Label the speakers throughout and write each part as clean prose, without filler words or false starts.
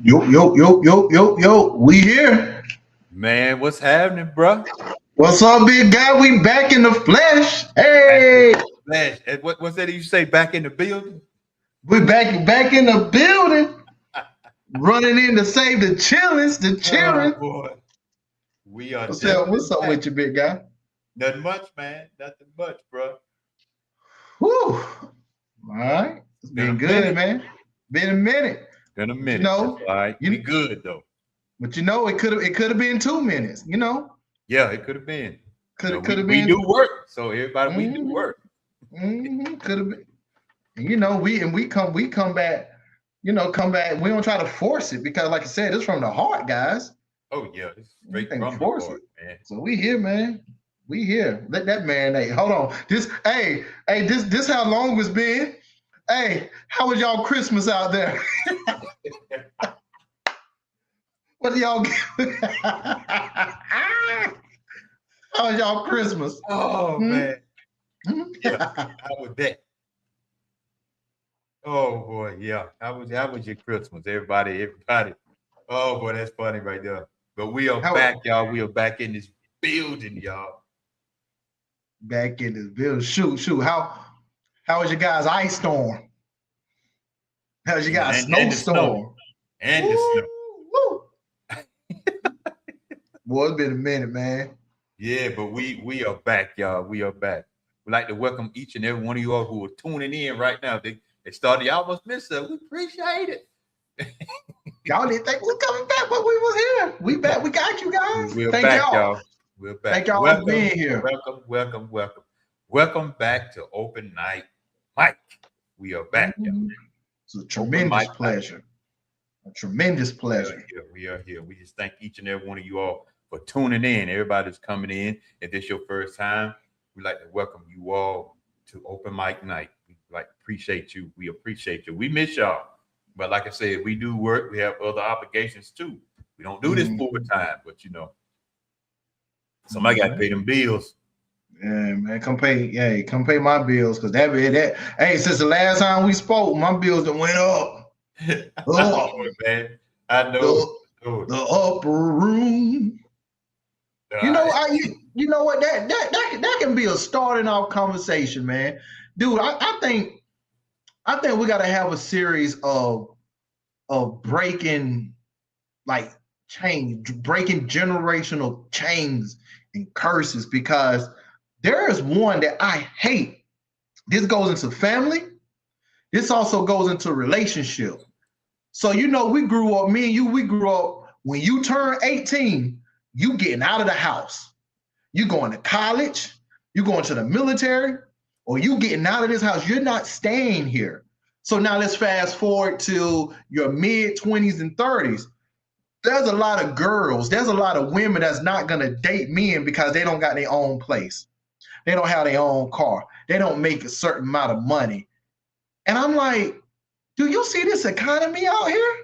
Speaker 1: Yo. We here.
Speaker 2: Man, what's happening, bro?
Speaker 1: What's up, big guy? We back in the flesh.
Speaker 2: Back in
Speaker 1: Hey,
Speaker 2: the flesh. And what's that you say? Back in the building?
Speaker 1: we back in the building. Running in to save the chillins, the
Speaker 2: Oh
Speaker 1: cheering.
Speaker 2: boy, we are
Speaker 1: What's
Speaker 2: definitely
Speaker 1: up
Speaker 2: back.
Speaker 1: with you, big guy?
Speaker 2: Nothing much, man. Nothing much, bro.
Speaker 1: Whew. All right. It's
Speaker 2: Been a
Speaker 1: been good,
Speaker 2: minute.
Speaker 1: man. Been a minute.
Speaker 2: Been a
Speaker 1: But you
Speaker 2: minute. That's
Speaker 1: know,
Speaker 2: all right. We
Speaker 1: you
Speaker 2: good though.
Speaker 1: it could have been 2 minutes,
Speaker 2: Yeah, it could have been.
Speaker 1: Could have could
Speaker 2: We
Speaker 1: have
Speaker 2: we
Speaker 1: been
Speaker 2: do work, so everybody we do
Speaker 1: mm-hmm,
Speaker 2: work.
Speaker 1: could have been. And, we come back, come back. We don't try to force it because, like I said, it's from the heart, guys.
Speaker 2: Oh yeah, it's
Speaker 1: We
Speaker 2: straight
Speaker 1: can't
Speaker 2: from the
Speaker 1: force it.
Speaker 2: heart, man.
Speaker 1: So we here, man. We here. Let that man. Hey, hold on. This how long it's been. Hey, how was y'all Christmas out there? What do y'all? How was y'all Christmas?
Speaker 2: Oh
Speaker 1: Hmm?
Speaker 2: man,
Speaker 1: Hmm?
Speaker 2: yeah. How was that? Oh boy, yeah. How was your Christmas? Everybody. Oh boy, that's funny right there. But we are back,
Speaker 1: How
Speaker 2: y'all. We are back in this building, y'all.
Speaker 1: back in this bill? Shoot. How was your guys' ice storm? How was your
Speaker 2: Yeah,
Speaker 1: guys'
Speaker 2: and the snow.
Speaker 1: snowstorm?
Speaker 2: And the
Speaker 1: Woo,
Speaker 2: snow.
Speaker 1: woo. Boy, it's been a minute, man.
Speaker 2: Yeah, but we are back, y'all. We are back. We'd like to welcome each and every one of you all who are tuning in right now. They started, y'all almost missed us. We appreciate it.
Speaker 1: Y'all didn't think we was coming back, but we was here. We back. We got you guys.
Speaker 2: We're
Speaker 1: Thank
Speaker 2: back,
Speaker 1: y'all.
Speaker 2: y'all. We're back.
Speaker 1: Thank y'all for
Speaker 2: Welcome,
Speaker 1: being here.
Speaker 2: welcome. Welcome back to Open Night Mike. We are back, y'all.
Speaker 1: Mhm. It's a
Speaker 2: Open
Speaker 1: tremendous
Speaker 2: Mic Night.
Speaker 1: pleasure. A tremendous
Speaker 2: We are
Speaker 1: pleasure.
Speaker 2: here. We are here. We just thank each and every one of you all for tuning in. Everybody's coming in. If this your first time, we'd like to welcome you all to Open Mic Night. We like appreciate you. We appreciate you. We miss y'all. But like I said, we do work. We have other obligations too. We don't do this full
Speaker 1: Mhm.
Speaker 2: time, but somebody got to pay
Speaker 1: Mhm.
Speaker 2: them bills.
Speaker 1: Yeah, man, come pay my bills because that. Hey, since the last time we spoke, my bills that went up,
Speaker 2: I
Speaker 1: up,
Speaker 2: know it, man. I know it.
Speaker 1: the
Speaker 2: I know it.
Speaker 1: the upper room.
Speaker 2: All
Speaker 1: You know,
Speaker 2: right.
Speaker 1: you know what that can be a starting off conversation, man. Dude, I think we got to have a series of breaking like breaking generational chains and curses because there is one that I hate. This goes into family. This also goes into relationship. So we grew up. Me and you, we grew up. When you turn 18, you getting out of the house. You going to college. You going to the military, or you getting out of this house. You're not staying here. So now let's fast forward to your mid 20s and 30s. There's a lot of girls, there's a lot of women that's not gonna date men because they don't got their own place. They don't have their own car. They don't make a certain amount of money. And I'm like, do you see this economy out here?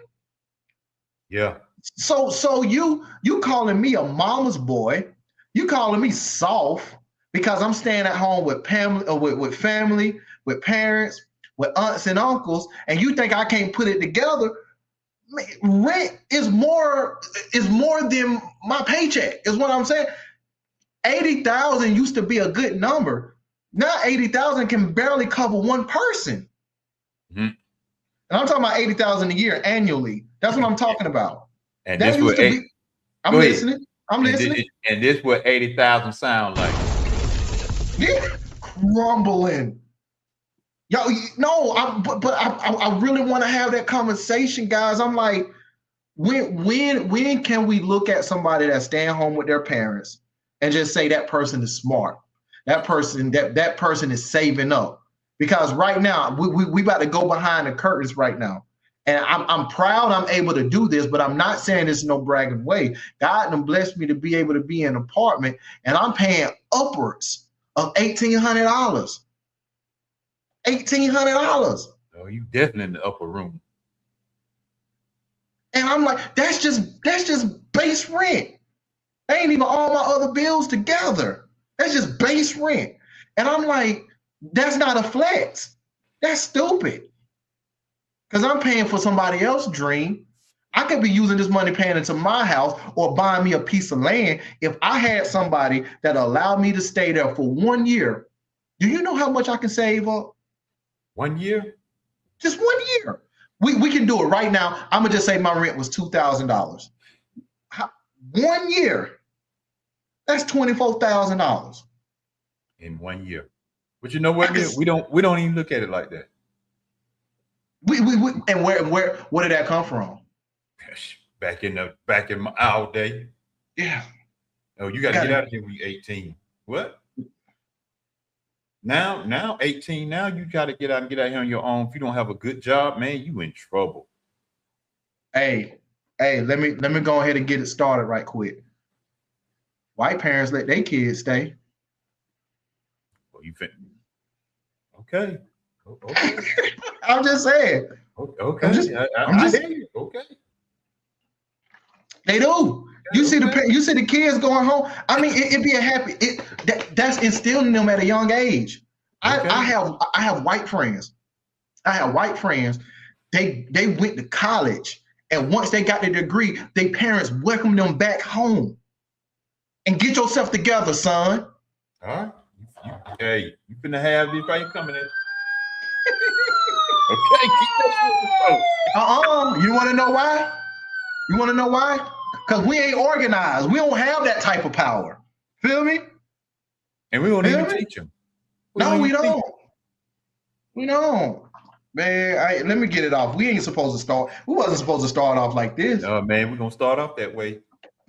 Speaker 2: Yeah.
Speaker 1: So you calling me a mama's boy? You calling me soft because I'm staying at home with family, with family, with parents, with aunts and uncles, and you think I can't put it together? Rent is more than my paycheck. Is what I'm saying. 80,000 used to be a good number. Now 80,000 can barely cover one person,
Speaker 2: Mhm.
Speaker 1: and I'm talking about 80,000 a year annually. That's what I'm talking about.
Speaker 2: And
Speaker 1: That
Speaker 2: this
Speaker 1: used
Speaker 2: what
Speaker 1: to
Speaker 2: eight.
Speaker 1: be. I'm
Speaker 2: Go ahead.
Speaker 1: listening. I'm
Speaker 2: And
Speaker 1: listening.
Speaker 2: this, and this what 80,000 sound like.
Speaker 1: Yeah, crumbling. Yo, no, but I really want to have that conversation, guys. I'm like, when can we look at somebody that's staying home with their parents and just say that person is smart? That person is saving up. Because right now, we about to go behind the curtains right now. And I'm proud I'm able to do this, but I'm not saying this in no bragging way. God done blessed me to be able to be in an apartment, and I'm paying upwards of $1,800. $1,800.
Speaker 2: Oh, you definitely in the upper room.
Speaker 1: And I'm like, that's just base rent. Ain't even all my other bills together. That's just base rent. And I'm like, that's not a flex. That's stupid. Because I'm paying for somebody else's dream. I could be using this money paying into my house or buying me a piece of land. If I had somebody that allowed me to stay there for 1 year, do you know how much I can save up?
Speaker 2: 1 year?
Speaker 1: Just 1 year. We can do it right now. I'm gonna just say my rent was $2,000. 1 year, that's $24,000
Speaker 2: in 1 year. But you know what? We don't even look at it like that.
Speaker 1: We and where did that come from?
Speaker 2: Back in our day.
Speaker 1: Yeah.
Speaker 2: Oh, you got to get out of here when you're 18. What? Now 18. Now you got to get out here on your own. If you don't have a good job, man, you in trouble.
Speaker 1: Hey, let me go ahead and get it started right quick. White parents let their kids stay.
Speaker 2: Well, you think? Okay. Okay.
Speaker 1: I'm just saying.
Speaker 2: Okay.
Speaker 1: I'm just
Speaker 2: hear you. Okay.
Speaker 1: They do. You see the kids going home. I mean, it'd be a happy. That's instilled in them at a young age. Okay. I have white friends. They went to college, and once they got their degree, their parents welcomed them back home. And get yourself together, son.
Speaker 2: All right. Hey, you finna have this right coming in. Okay, keep that.
Speaker 1: You want to know why? Because we ain't organized. We don't have that type of power. Feel me?
Speaker 2: And we won't even teach them.
Speaker 1: No, we don't. We don't. Man, let me get it off. We wasn't supposed to start off like this.
Speaker 2: No, man, we're gonna start off that way.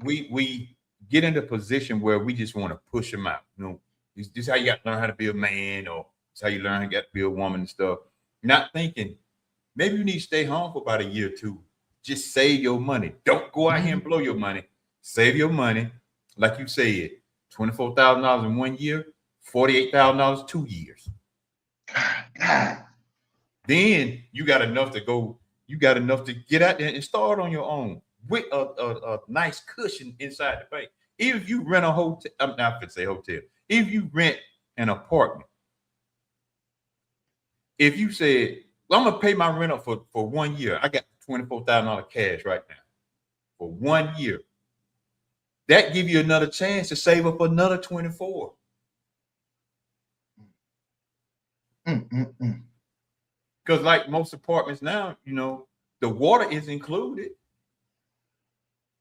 Speaker 2: We get in a position where we just want to push them out. You know, this is how you got to learn how to be a man, or it's how you learn how to be a woman and stuff. Not thinking maybe you need to stay home for about a year or two. Just save your money. Don't go out here and blow your money. Save your money. Like you said, $24,000 in 1 year, $48,000 2 years.
Speaker 1: God.
Speaker 2: Then you got enough to go. You got enough to get out there and start on your own with a nice cushion inside the bank. Even if you rent a hotel, I'm not going to say hotel. If you rent an apartment, if you said, well, I'm going to pay my rent up for 1 year. I got $24,000 cash right now for 1 year. That give you another chance to save up another 24. Because like most apartments now, you know, the water is included.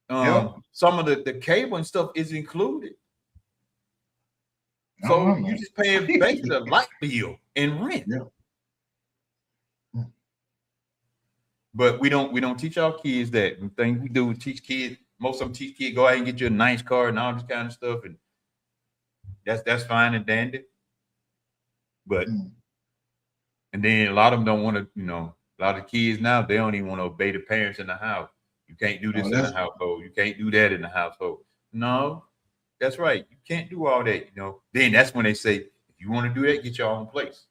Speaker 2: Some of the cable and stuff is included. So you just pay basically a light bill and rent.
Speaker 1: Yeah.
Speaker 2: But we don't teach our kids that. The thing we do is teach kids. Most of them teach kids go out and get you a nice car and all this kind of stuff, and that's fine and dandy. But and then a lot of them don't want to. You know, a lot of kids now they don't even want to obey the parents in the house. You can't do this in the household. You can't do that in the household. No, that's right. You can't do all that. You know. Then that's when they say, if you want to do that, get your own place.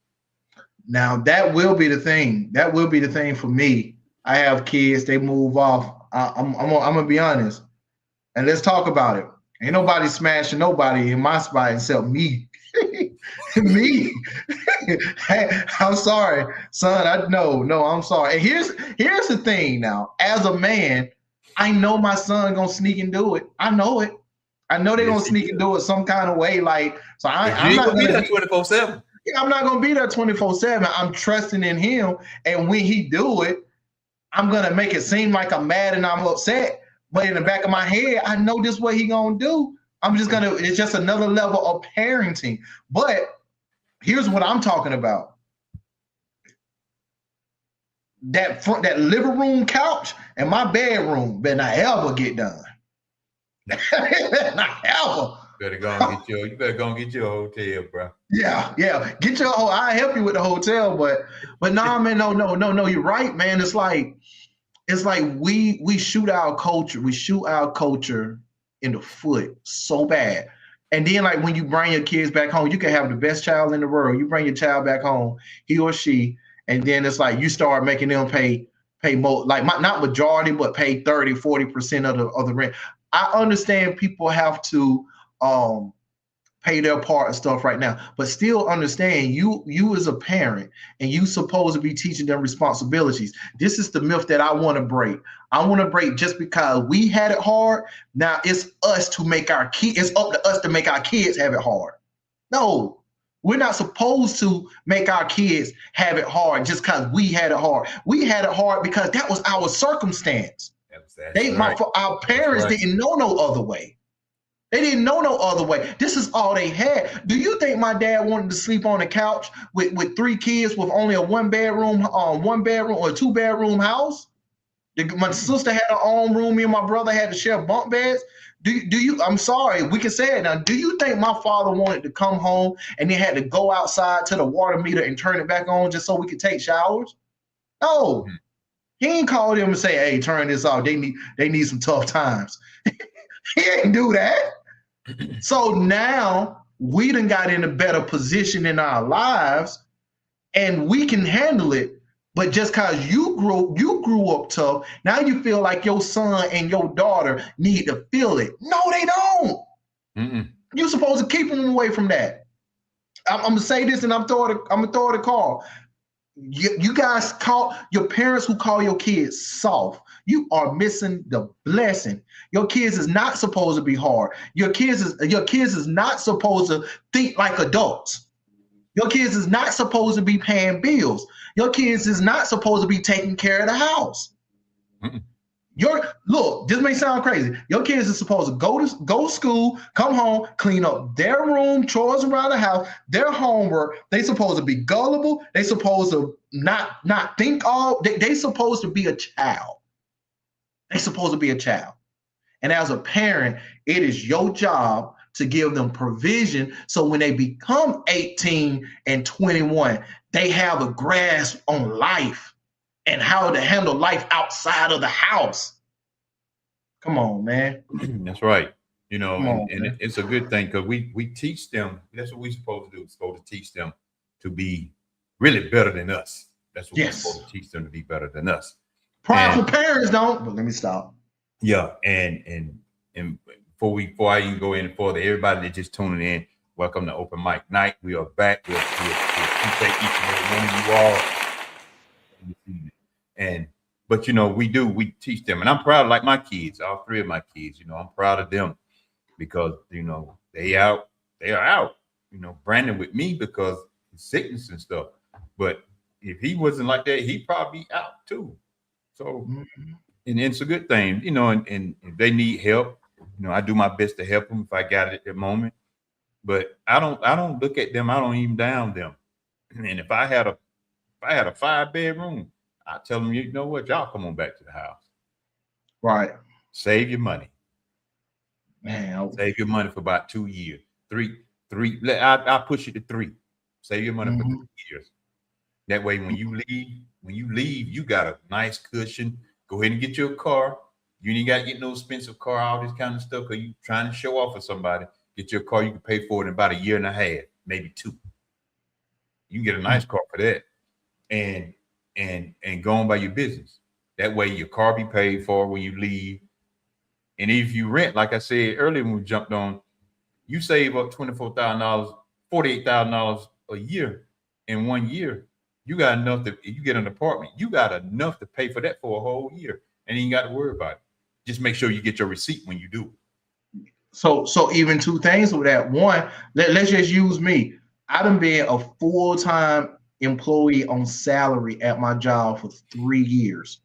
Speaker 1: Now that will be the thing. That will be the thing for me. I have kids. They move off. I'm gonna be honest, and let's talk about it. Ain't nobody smashing nobody in my spot except me. Me. I'm sorry, son. No, I'm sorry. And here's the thing. Now, as a man, I know my son gonna sneak and do it. I know it. I know they're gonna sneak and do it some kind of way. Like, so I'm not gonna be
Speaker 2: there 24/7.
Speaker 1: I'm not gonna be there 24/7. I'm trusting in him, and when he do it, I'm gonna make it seem like I'm mad and I'm upset. But in the back of my head, I know this is what he gonna do. It's just another level of parenting. But here's what I'm talking about. That living room couch and my bedroom better not ever get done. Not ever.
Speaker 2: You better go and get your hotel, bro.
Speaker 1: Yeah. Get your I'll help you with the hotel, but nah, man, no, you're right, man. It's like we shoot our culture. We shoot our culture in the foot so bad. And then like when you bring your kids back home, you can have the best child in the world. You bring your child back home, he or she, and then it's like you start making them pay more, like not majority, but pay 30-40% of the rent. I understand people have to pay their part of stuff right now. But still understand you as a parent, and you supposed to be teaching them responsibilities. This is the myth that I want to break. I want to break just because we had it hard. Now it's us to make our kids, it's up to us to make our kids have it hard. No, we're not supposed to make our kids have it hard just because we had it hard. We had it hard because that was our circumstance. Our parents didn't know no other way. They didn't know no other way. This is all they had. Do you think my dad wanted to sleep on the couch with 3 kids with only a one bedroom or 2 bedroom house? My sister had her own room. Me and my brother had to share bunk beds. Do you? I'm sorry, we can say it now. Do you think my father wanted to come home and then had to go outside to the water meter and turn it back on just so we could take showers? No. He ain't called him and say, "Hey, turn this off. They need some tough times." He ain't do that. So now we done got in a better position in our lives, and we can handle it. But just because you grew up tough, now you feel like your son and your daughter need to feel it. No, they don't. You're supposed to keep them away from that. I'm gonna say this, and I'm gonna throw it a call. You guys call your parents who call your kids soft. You are missing the blessing. Your kids is not supposed to be hard. Your kids is not supposed to think like adults. Your kids is not supposed to be paying bills. Your kids is not supposed to be taking care of the house. Look, this may sound crazy. Your kids are supposed to go to school, come home, clean up their room, chores around the house, their homework. They supposed to be gullible. They supposed to not think all. They supposed to be a child. They supposed to be a child. And as a parent, it is your job to give them provision so when they become 18 and 21, they have a grasp on life and how to handle life outside of the house. Come on, man.
Speaker 2: That's right. You know, and it's a good thing because we teach them. That's what we're supposed to do. We're supposed to teach them to be really better than us. That's what we're supposed to teach them, to be better than us.
Speaker 1: Prideful parents don't. But let me stop.
Speaker 2: Yeah, and before I even go any further, everybody that just tuning in, welcome to Open Mic Night. We are back. We appreciate each and every one of you all. But you know, we teach them, and I'm proud, like my kids, all 3 of my kids. You know, I'm proud of them because you know they are out. You know, Brandon with me because of sickness and stuff. But if he wasn't like that, he'd probably be out too. So, and it's a good thing, you know. And if they need help, you know, I do my best to help them if I got it at the moment. But I don't look at them. I don't even down them. And if I had a 5-bedroom, I tell them, you know what, y'all come on back to the house.
Speaker 1: Right.
Speaker 2: Save your money.
Speaker 1: Man.
Speaker 2: Save your money for about 2 years. 3. I'll push it to 3. Save your money for 2 years. That way, when you leave, you got a nice cushion. Go ahead and get your car. You ain't got to get no expensive car, all this kind of stuff, because you trying to show off for somebody. Get your car, you can pay for it in about 1.5 years, maybe 2. You can get a nice car for that. And go on by your business. That way your car be paid for when you leave. And if you rent, like I said earlier when we jumped on, you save up $24,000, $48,000 a year in 1 year. You got enough to, if you get an apartment, you got enough to pay for that for a whole year. And you ain't got to worry about it. Just make sure you get your receipt when you do.
Speaker 1: So even 2 things with that. One, let's just use me. I done been a full-time employee on salary at my job for 3 years.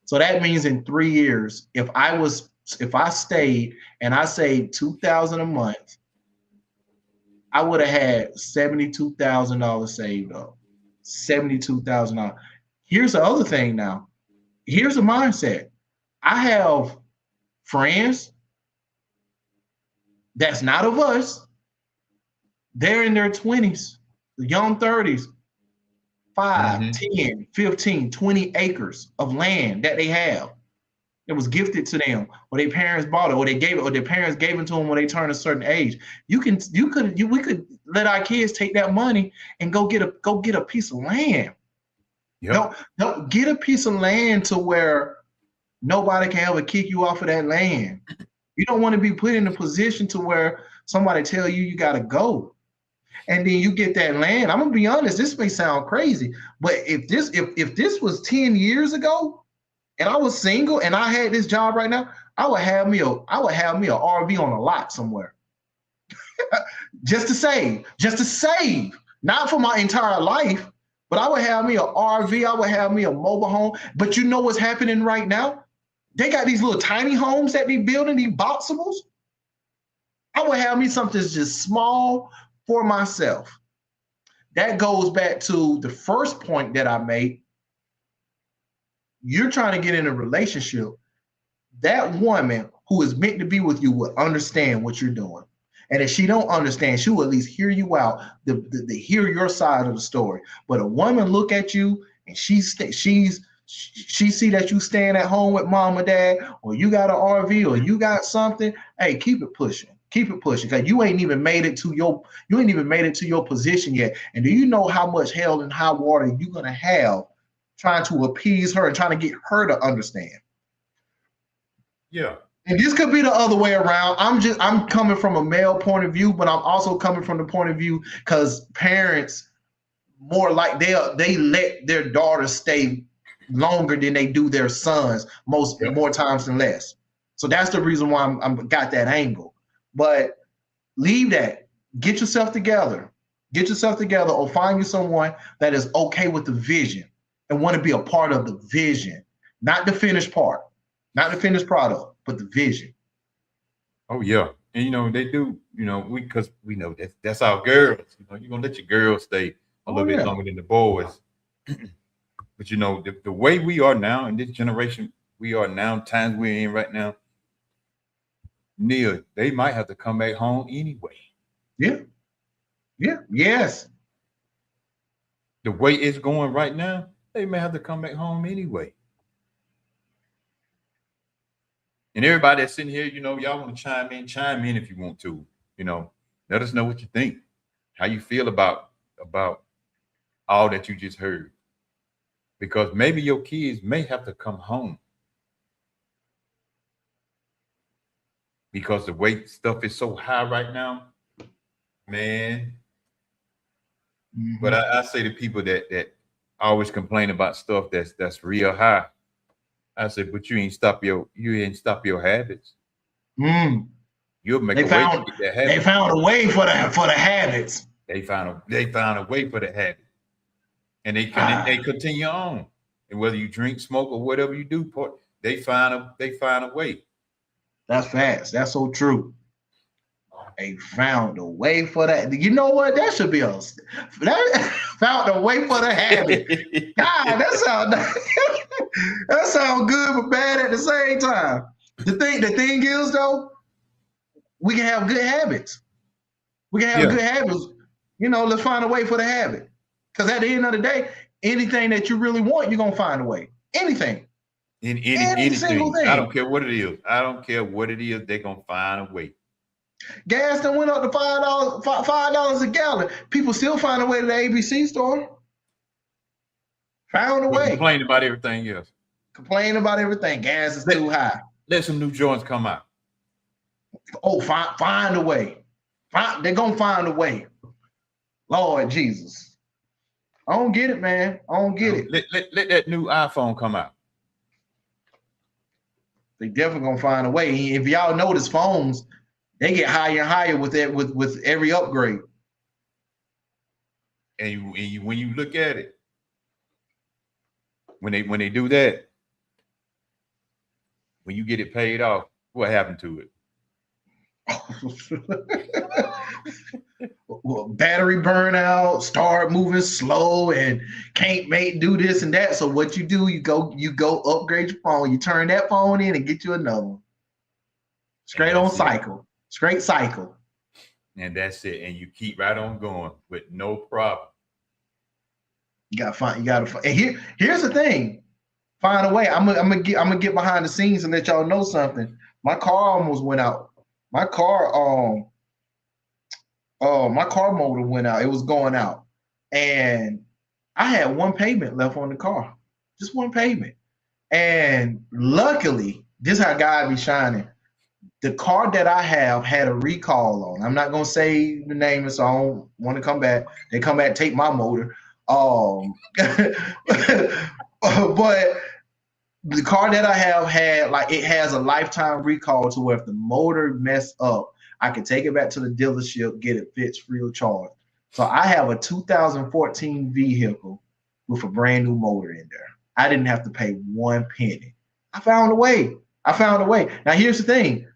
Speaker 1: So that means in 3 years, if I stayed and I saved $2,000 a month, I would have had $72,000 saved up. $72,000. Here's the other thing now. Here's the mindset. I have friends that's not of us. They're in their 20s, young 30s, 5, 10, 15, 20 acres of land that they have. It was gifted to them, or their parents bought it, or they gave it, or their parents gave it to them when they turned a certain age. We could let our kids take that money and go get a piece of land. Yep. Don't get a piece of land to where nobody can ever kick you off of that land. You don't want to be put in a position to where somebody tell you you gotta go. And then you get that land. I'm gonna be honest, this may sound crazy, but if this was 10 years ago and I was single and I had this job right now, I would have me a RV on a lot somewhere. just to save, not for my entire life, but I would have me a RV, I would have me a mobile home. But you know what's happening right now? They got these little tiny homes that they building, these boxables. I would have me something that's just small for myself. That goes back to the first point that I made. You're trying to get in a relationship. That woman who is meant to be with you will understand what you're doing. And if she don't understand, she will at least hear you out, to hear your side of the story. But a woman look at you and she see that you staying at home with mom or dad, or you got an RV, or you got something. Hey, keep it pushing. Keep it pushing, because you ain't even made it to your position yet. And do you know how much hell and high water you're gonna have trying to appease her and trying to get her to understand?
Speaker 2: Yeah.
Speaker 1: And this could be the other way around. I'm coming from a male point of view, but I'm also coming from the point of view because parents more like they let their daughters stay longer than they do their sons more times than less. So that's the reason why I'm got that angle. But leave that. Get yourself together. Get yourself together, or find you someone that is okay with the vision and want to be a part of the vision, not the finished part, not the finished product, but the vision.
Speaker 2: Oh yeah, and they do. Because we know that's our girls. You're gonna let your girls stay a little bit longer than the boys. But the way we are now in this generation, times we're in right now, Neil, they might have to come back home anyway.
Speaker 1: Yeah. Yes.
Speaker 2: The way it's going right now, they may have to come back home anyway. And everybody that's sitting here, y'all want to chime in if you want to. Let us know what you think, how you feel about all that you just heard. Because maybe your kids may have to come home. Because the way stuff is so high right now, man. Mm-hmm. But I say to people that always complain about stuff that's real high, I say, but you ain't stop your habits. You'll make a way to get that habit.
Speaker 1: They found a way for the habits.
Speaker 2: They found a way for the habit, and they continue on. And whether you drink, smoke, or whatever you do, they find a way.
Speaker 1: That's facts. That's so true. They found a way for that. You know what? That should be found a way for the habit. God, that sounds good but bad at the same time. The thing is though, we can have good habits. We can have good habits. Let's find a way for the habit. Because at the end of the day, anything that you really want, you're gonna find a way. Anything.
Speaker 2: In anything. I don't care what it is. They're gonna find a way.
Speaker 1: Gas done went up to $5 a gallon. People still find a way to the ABC store. Found a way.
Speaker 2: Complain about everything else.
Speaker 1: Complain about everything. Gas is too high.
Speaker 2: Let some new joints come out.
Speaker 1: Oh, find a way. They're gonna find a way. Lord Jesus. I don't get it, man. I don't get it.
Speaker 2: Let that new iPhone come out.
Speaker 1: They definitely gonna find a way. If y'all notice, phones, they get higher and higher with every upgrade.
Speaker 2: And when you look at it, when they do that, when you get it paid off, what happened to it?
Speaker 1: Well, battery burnout, start moving slow, and can't do this and that. So what you do, you go upgrade your phone, you turn that phone in and get you another one. Straight cycle.
Speaker 2: And that's it. And you keep right on going with no problem.
Speaker 1: You gotta find. And here's the thing. Find a way. I'm gonna get behind the scenes and let y'all know something. My car almost went out. My car motor went out. It was going out. And I had one payment left on the car. Just one payment. And luckily, this is how God be shining. The car that I have had a recall on. I'm not gonna say the name, so I don't want to come back. They come back, take my motor. But the car that I have had, like, it has a lifetime recall to where if the motor messed up, I can take it back to the dealership, get it fixed free of charge. So I have a 2014 vehicle with a brand new motor in there. I didn't have to pay 1 penny. I found a way. Now here's the thing.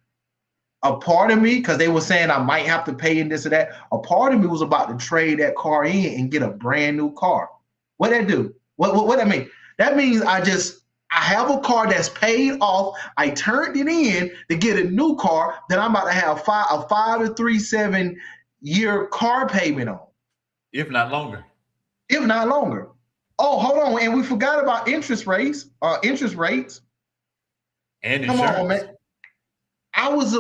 Speaker 1: A part of me, because they were saying I might have to pay in this or that, a part of me was about to trade that car in and get a brand new car. What that do? What that mean? That means I have a car that's paid off. I turned it in to get a new car that I'm about to have a 5 to 3 7 year car payment on.
Speaker 2: If not longer.
Speaker 1: Oh, hold on. And we forgot about interest rates.
Speaker 2: And
Speaker 1: Come
Speaker 2: insurance.
Speaker 1: on, man. I was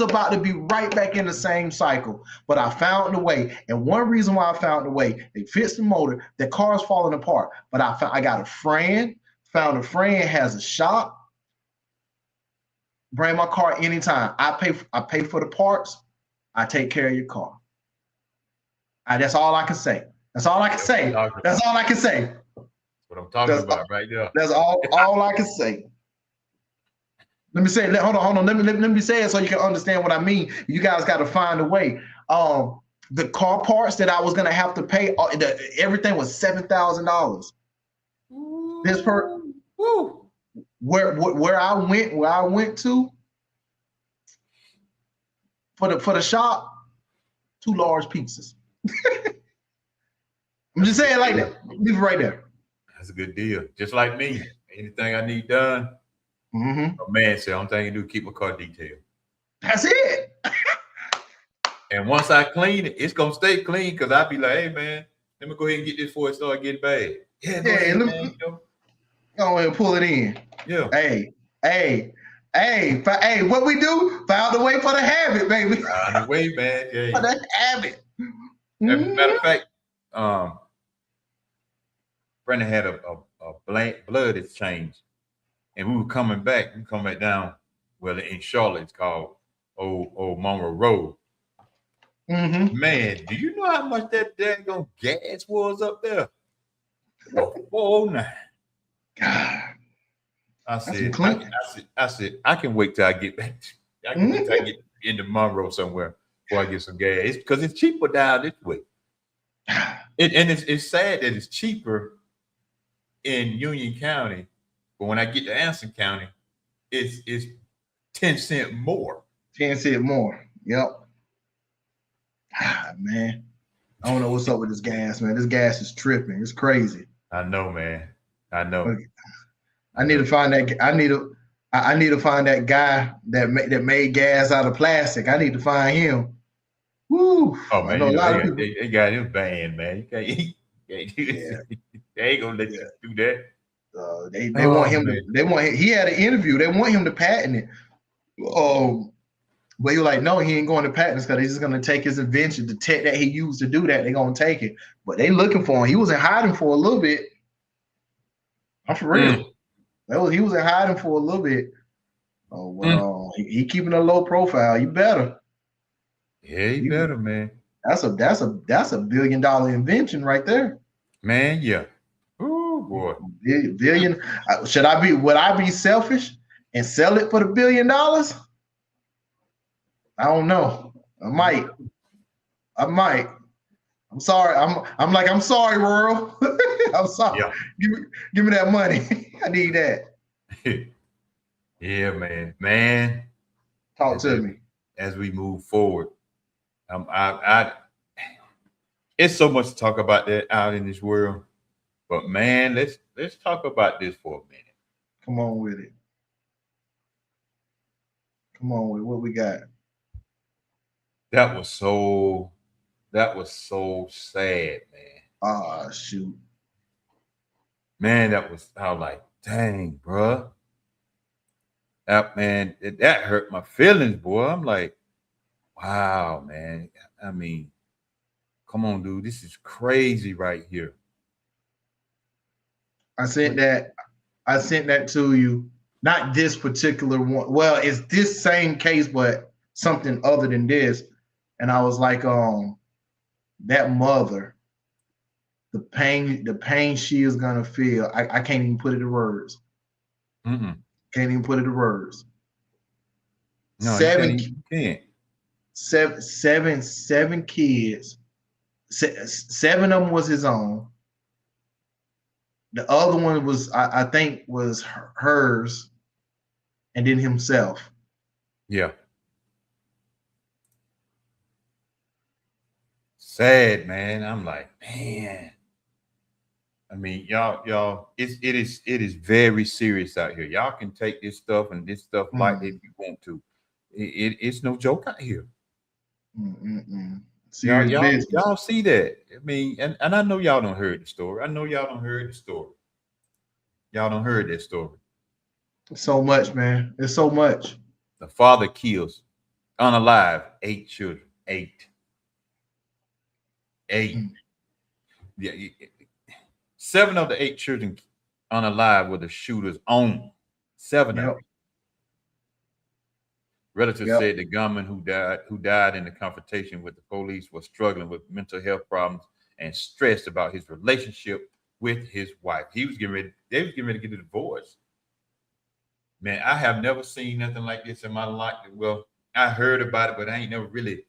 Speaker 1: about to be right back in the same cycle, but I found a way. And one reason why I found a way, they fixed the motor. The car's falling apart, but I got a friend. Found a friend has a shop. Bring my car anytime. I pay for the parts. I take care of your car. That's all I can say. That's all I can say.
Speaker 2: What I'm talking about right there.
Speaker 1: That's all I can say. Let me say it. Hold on. Let me say it so you can understand what I mean. You guys got to find a way. The car parts that I was gonna have to pay, everything was $7,000. This per where I went to for the shop, 2 large pizzas. I'm just saying like that. Leave it right there.
Speaker 2: That's a good deal. Just like me. Anything I need done.
Speaker 1: Mm-hmm.
Speaker 2: A man said, "I'm thinking to keep my car detailed."
Speaker 1: That's it.
Speaker 2: And once I clean it, it's gonna stay clean because I'll be like, "Hey man, let me go ahead and get this before it start getting bad." Yeah, go ahead, man,
Speaker 1: go ahead and pull it in.
Speaker 2: Yeah.
Speaker 1: Hey, what we do? Found a way for the habit, baby.
Speaker 2: Found a way, man. Yeah.
Speaker 1: For the habit.
Speaker 2: As a matter of fact, Brandon had a blood exchange. And we were coming back down, well, in Charlotte, it's called Old Monroe Road.
Speaker 1: Mm-hmm.
Speaker 2: Man, do you know how much that daggone gas was up there? 409.
Speaker 1: God.
Speaker 2: I said, I can wait till I get back. I can wait till I get into Monroe somewhere before I get some gas. It's because it's cheaper down this way. It's sad that it's cheaper in Union County. But when I get to Anson County, it's 10 cents more.
Speaker 1: 10 cents more. Yep. Man. I don't know what's up with this gas, man. This gas is tripping. It's crazy.
Speaker 2: I know, man. I know.
Speaker 1: I need to find that. I need to find that guy that made gas out of plastic. I need to find him. Woo.
Speaker 2: Oh man, they got him banned, man. They ain't gonna let you do that.
Speaker 1: They want him to. He had an interview. They want him to patent it. But you're like, no, he ain't going to patent because he's just going to take his invention, the tech that he used to do that. They're going to take it. But they looking for him. He was in hiding for a little bit. I'm for real. He was in hiding for a little bit. Oh well, he keeping a low profile. You better.
Speaker 2: Yeah, you better, man.
Speaker 1: That's a $1 billion invention right there.
Speaker 2: Man, yeah. Oh boy.
Speaker 1: Billion. Would I be selfish and sell it for the $1 billion? I don't know. I might. I'm sorry. I'm sorry, world. I'm sorry. Yeah. Give me that money. I need that.
Speaker 2: Yeah, man.
Speaker 1: Talk to me.
Speaker 2: As we move forward. It's so much to talk about that out in this world. But man, let's talk about this for a minute.
Speaker 1: Come on with it. Come on with what we got.
Speaker 2: That was so sad, man.
Speaker 1: Ah, shoot.
Speaker 2: Man, I was like, dang, bro. That man, that hurt my feelings, boy. I'm like, wow, man. I mean, come on, dude. This is crazy right here.
Speaker 1: I sent that to you. not this particular one. Well, it's this same case, but something other than this. And I was like, that mother, the pain she is gonna feel. I can't even put it in words.
Speaker 2: Mm-mm.
Speaker 1: Can't even put it in words.
Speaker 2: No, you can't.
Speaker 1: Seven,
Speaker 2: You can't.
Speaker 1: seven kids. Seven of them was his own. The other one was, I think, was hers, and then himself.
Speaker 2: Yeah. Sad, man. I'm like, man. I mean, y'all, it is very serious out here. Y'all can take this stuff and this stuff lightly if you want to. It's no joke out here.
Speaker 1: Serious business.
Speaker 2: Y'all see that? I mean, and I know y'all don't heard the story. I know y'all don't heard the story. Y'all don't heard that story.
Speaker 1: So much, man. It's so much.
Speaker 2: The father kills unalive 8 children. 8. Yeah, 7 of the 8 children unalive were the shooter's own. 7 of them. Relatives said the gunman who died in the confrontation with the police was struggling with mental health problems and stressed about his relationship with his wife. They was getting ready to get a divorce. Man, I have never seen nothing like this in my life. Well, I heard about it, but I ain't never really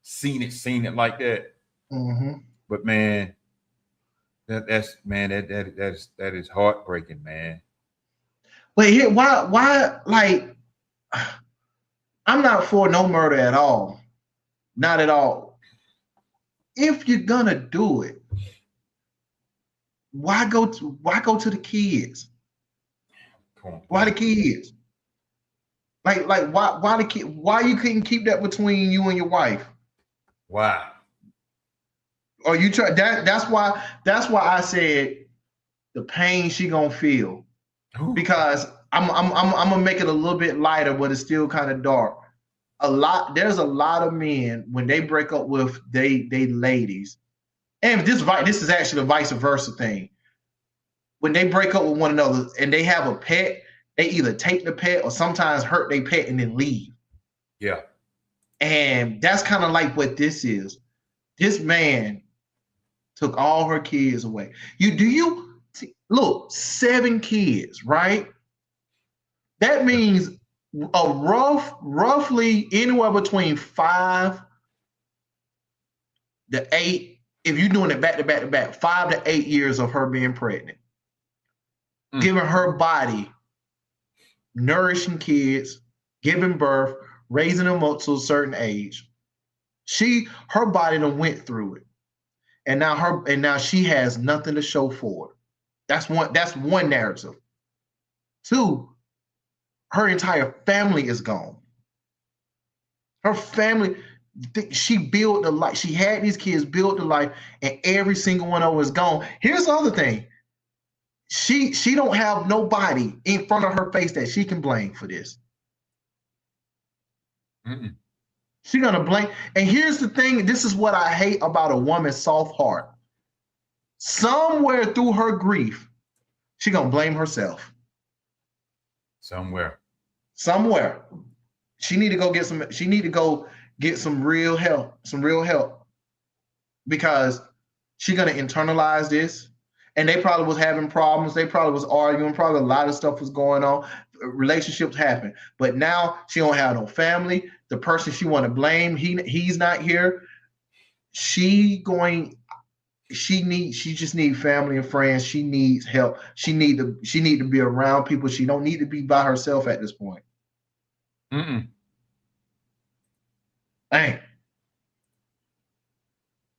Speaker 2: seen it like that.
Speaker 1: Mm-hmm.
Speaker 2: But man, that is heartbreaking, man.
Speaker 1: Wait, here, why, like, I'm not for no murder at all. Not at all. If you're gonna do it, why go to the kids? Why the kids? Like why the kid? Why you couldn't keep that between you and your wife?
Speaker 2: Why?
Speaker 1: Or you try that's why I said the pain she gonna feel. Because I'm gonna make it a little bit lighter, but it's still kind of dark. There's a lot of men when they break up with they ladies, and this is actually a vice versa thing. When they break up with one another and they have a pet, they either take the pet or sometimes hurt their pet and then leave.
Speaker 2: Yeah.
Speaker 1: And that's kind of like what this is. This man took all her kids away. Look, 7 kids, right? That means roughly anywhere between 5 to 8, if you're doing it back to back to back, 5 to 8 years of her being pregnant. Giving her body, nourishing kids, giving birth, raising them up to a certain age. Her body done went through it. And now she has nothing to show for it. That's one narrative. 2, her entire family is gone. Her family, she built the life. She had these kids build the life, and every single one of them is gone. Here's the other thing. She don't have nobody in front of her face that she can blame for this. She's gonna blame. And here's the thing. This is what I hate about a woman's soft heart. Somewhere through her grief, she gonna blame herself.
Speaker 2: Somewhere.
Speaker 1: She need to go get some real help. Because she's gonna internalize this. And they probably was having problems. They probably was arguing. Probably a lot of stuff was going on. Relationships happen. But now she don't have no family. The person she want to blame, he's not here. She just need family and friends. She needs help. She need to be around people. She don't need to be by herself at this point. Dang.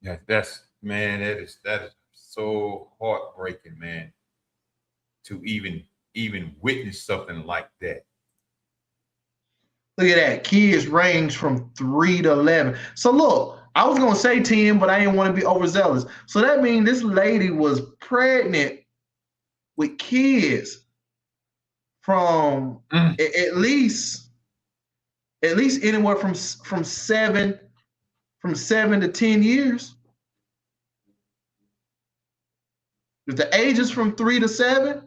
Speaker 2: Yeah, that is so heartbreaking, man, to even witness something like that.
Speaker 1: Look at that. Kids range from 3 to 11. So look, I was gonna say 10, but I didn't want to be overzealous. So that means this lady was pregnant with kids from at least anywhere from 7 to 10 years. If the age is from 3 to 7,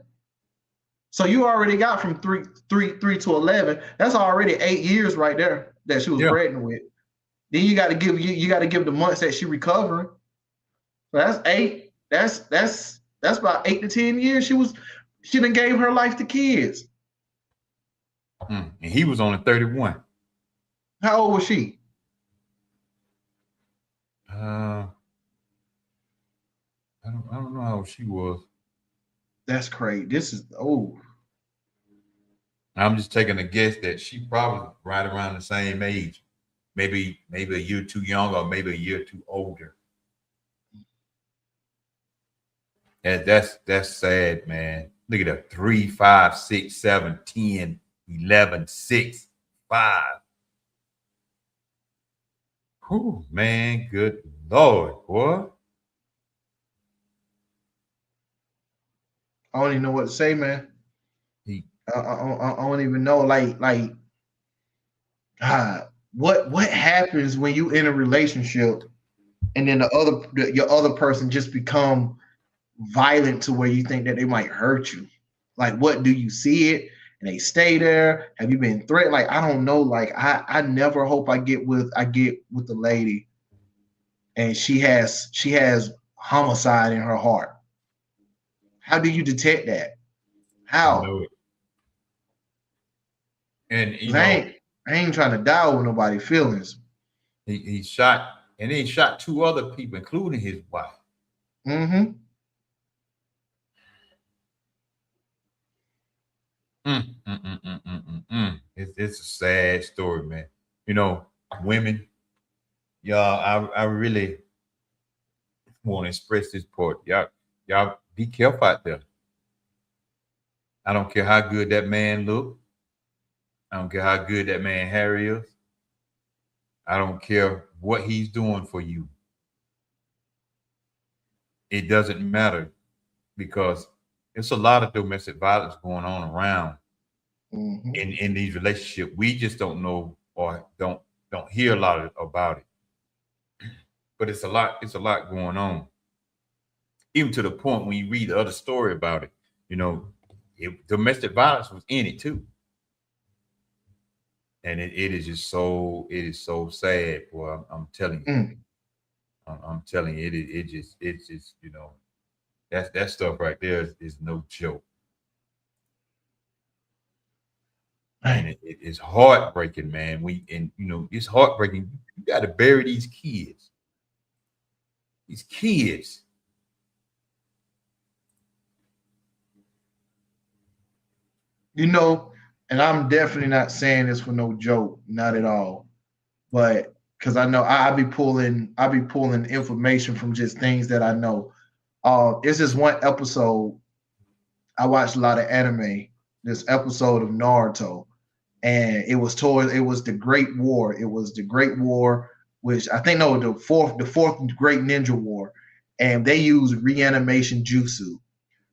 Speaker 1: So you already got from three to 11. That's already 8 years right there that she was
Speaker 2: Yeah.
Speaker 1: pregnant with. Then you got to give you got to give the months that she recovering. So that's 8. That's about 8 to 10 years. She done gave her life to kids.
Speaker 2: And he was only 31.
Speaker 1: How old was she?
Speaker 2: I don't know how old she was.
Speaker 1: That's crazy.
Speaker 2: I'm just taking a guess that she probably right around the same age. Maybe a year too young or maybe a year too older. And that's sad, man. Look at that. 3, 5, 6, 7, 10, 11, 6, 5. Whew, man, good Lord, boy.
Speaker 1: I don't even know what to say, man.
Speaker 2: He,
Speaker 1: I don't even know. What happens when you in a relationship and then your other person just become violent to where you think that they might hurt you? Like, what do you see it and they stay there? Have you been threatened? Like, I don't know. Like, I never hope I get with the lady and she has homicide in her heart. How do you detect that?
Speaker 2: I
Speaker 1: How?
Speaker 2: know it. And you
Speaker 1: 'Cause
Speaker 2: know,
Speaker 1: I ain't trying to die with nobody's feelings.
Speaker 2: he shot and he shot 2 other people, including his wife.
Speaker 1: Mm-hmm.
Speaker 2: It's a sad story, man. You know, women, y'all, I really want to express this part. Y'all be careful out there. I don't care how good that man look. I don't care how good that man Harry is. I don't care what he's doing for you. It doesn't matter because it's a lot of domestic violence going on around
Speaker 1: Mm-hmm.
Speaker 2: in these relationships. We just don't know or don't hear a lot about it. But it's a lot going on. Even to the point when you read the other story about it, you know, domestic violence was in it too. And it is so sad, boy. I'm telling you.
Speaker 1: Mm.
Speaker 2: I'm telling you, it's just, you know, that stuff right there is no joke. And it's heartbreaking, man. It's heartbreaking. You got to bury these kids. These kids.
Speaker 1: You know, and I'm definitely not saying this for no joke, not at all. But because I know I be pulling information from just things that I know. It's this one episode. I watched a lot of anime. This episode of Naruto, and it was the Great War. It was the Great War, which I think no, the fourth Great Ninja War, and they use reanimation jutsu.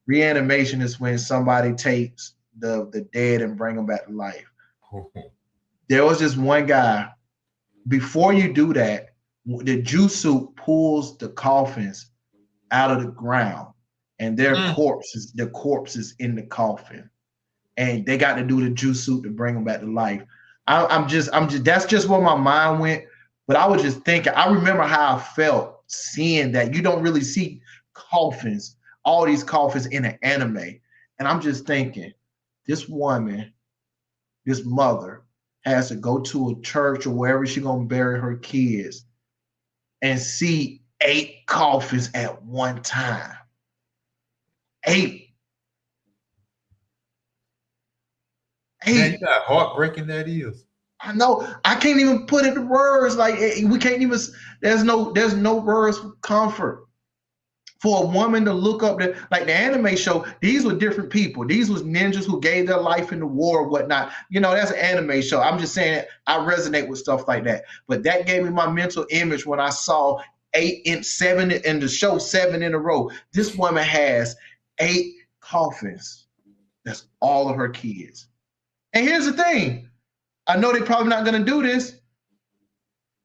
Speaker 1: Reanimation is when somebody takes the dead and bring them back to life. There was just one guy. Before you do that, the jutsu pulls the coffins out of the ground, and their corpses in the coffin, and they got to do the jutsu to bring them back to life. I'm just that's just where my mind went. But I was just thinking. I remember how I felt seeing that. You don't really see coffins, all these coffins in an anime, and I'm just thinking, this woman, this mother, has to go to a church or wherever she's gonna bury her kids and see 8 coffins at one time. 8.
Speaker 2: Man, you got heartbreaking that is.
Speaker 1: I know. I can't even put it in words. Like we can't even. There's no words for comfort for a woman to look up like the anime show. These were different people. These was ninjas who gave their life in the war or whatnot. You know, that's an anime show. I'm just saying I resonate with stuff like that. But that gave me my mental image when I saw 7 in the show, 7 in a row. This woman has 8 coffins. That's all of her kids. And here's the thing. I know they're probably not going to do this,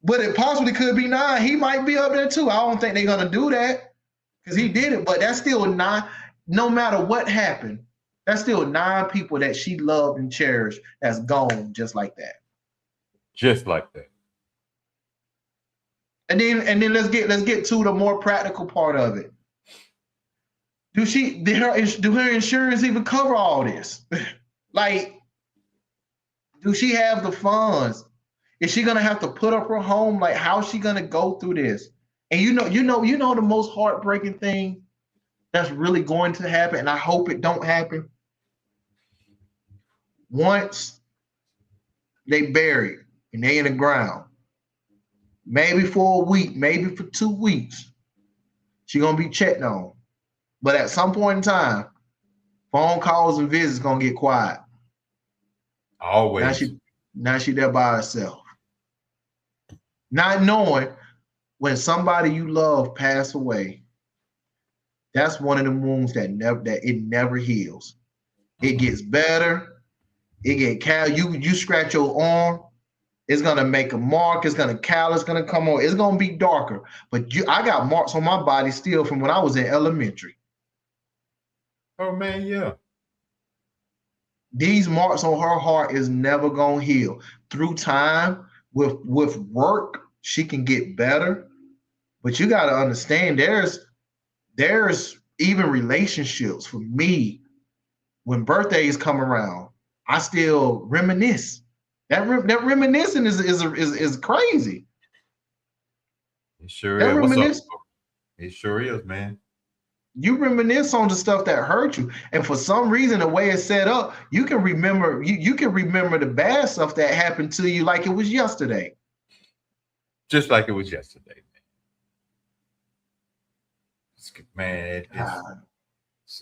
Speaker 1: but it possibly could be 9. He might be up there too. I don't think they're going to do that because he did it, but that's still 9. No matter what happened, That's still 9 people that she loved and cherished that's gone just like that.
Speaker 2: Just like that.
Speaker 1: And then let's get to the more practical part of it. Do her insurance even cover all this? Like, do she have the funds? Is she gonna have to put up her home? Like, how's she gonna go through this? And you know the most heartbreaking thing that's really going to happen, and I hope it don't happen. Once they buried and they in the ground, maybe for a week, maybe for 2 weeks, she gonna be checked on. But at some point in time, phone calls and visits gonna get quiet.
Speaker 2: Always.
Speaker 1: Now she there by herself, not knowing when somebody you love pass away. That's one of the wounds that it never heals. It gets better. It get you scratch your arm, it's gonna make a mark. It's gonna callus. It's gonna come on. It's gonna be darker. But I got marks on my body still from when I was in elementary.
Speaker 2: Oh man, yeah.
Speaker 1: These marks on her heart is never gonna heal. Through time, with work, she can get better. But you gotta understand, there's even relationships for me. When birthdays come around, I still reminisce. That reminiscing is crazy.
Speaker 2: It sure is. What's up? It sure is, man.
Speaker 1: You reminisce on the stuff that hurt you, and for some reason, the way it's set up, you can remember you can remember the bad stuff that happened to you like it was yesterday.
Speaker 2: Just like it was yesterday, man.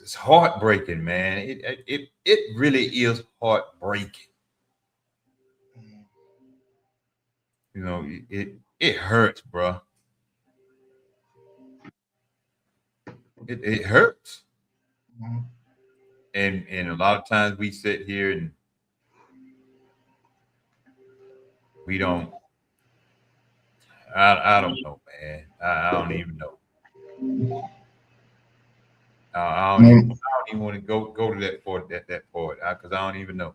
Speaker 2: It's heartbreaking, man. It really is heartbreaking. You know, it hurts, bro. It hurts.
Speaker 1: Mm-hmm.
Speaker 2: And a lot of times we sit here and we don't. I don't know, man. I don't even know. I don't even want to go to that part because I don't even know.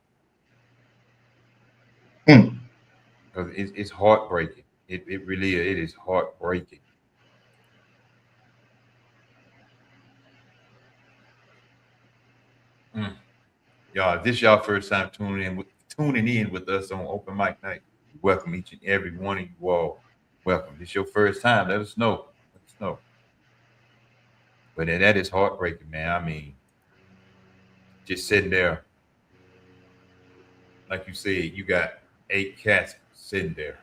Speaker 2: Because it's heartbreaking. It really is. It is heartbreaking. Y'all, if this y'all first time tuning in with us on Open Mic Night, we welcome each and every one of you all. Welcome. This your first time. Let us know. Let us know. But that is heartbreaking, man. I mean, just sitting there, like you said, you got 8 cats sitting there.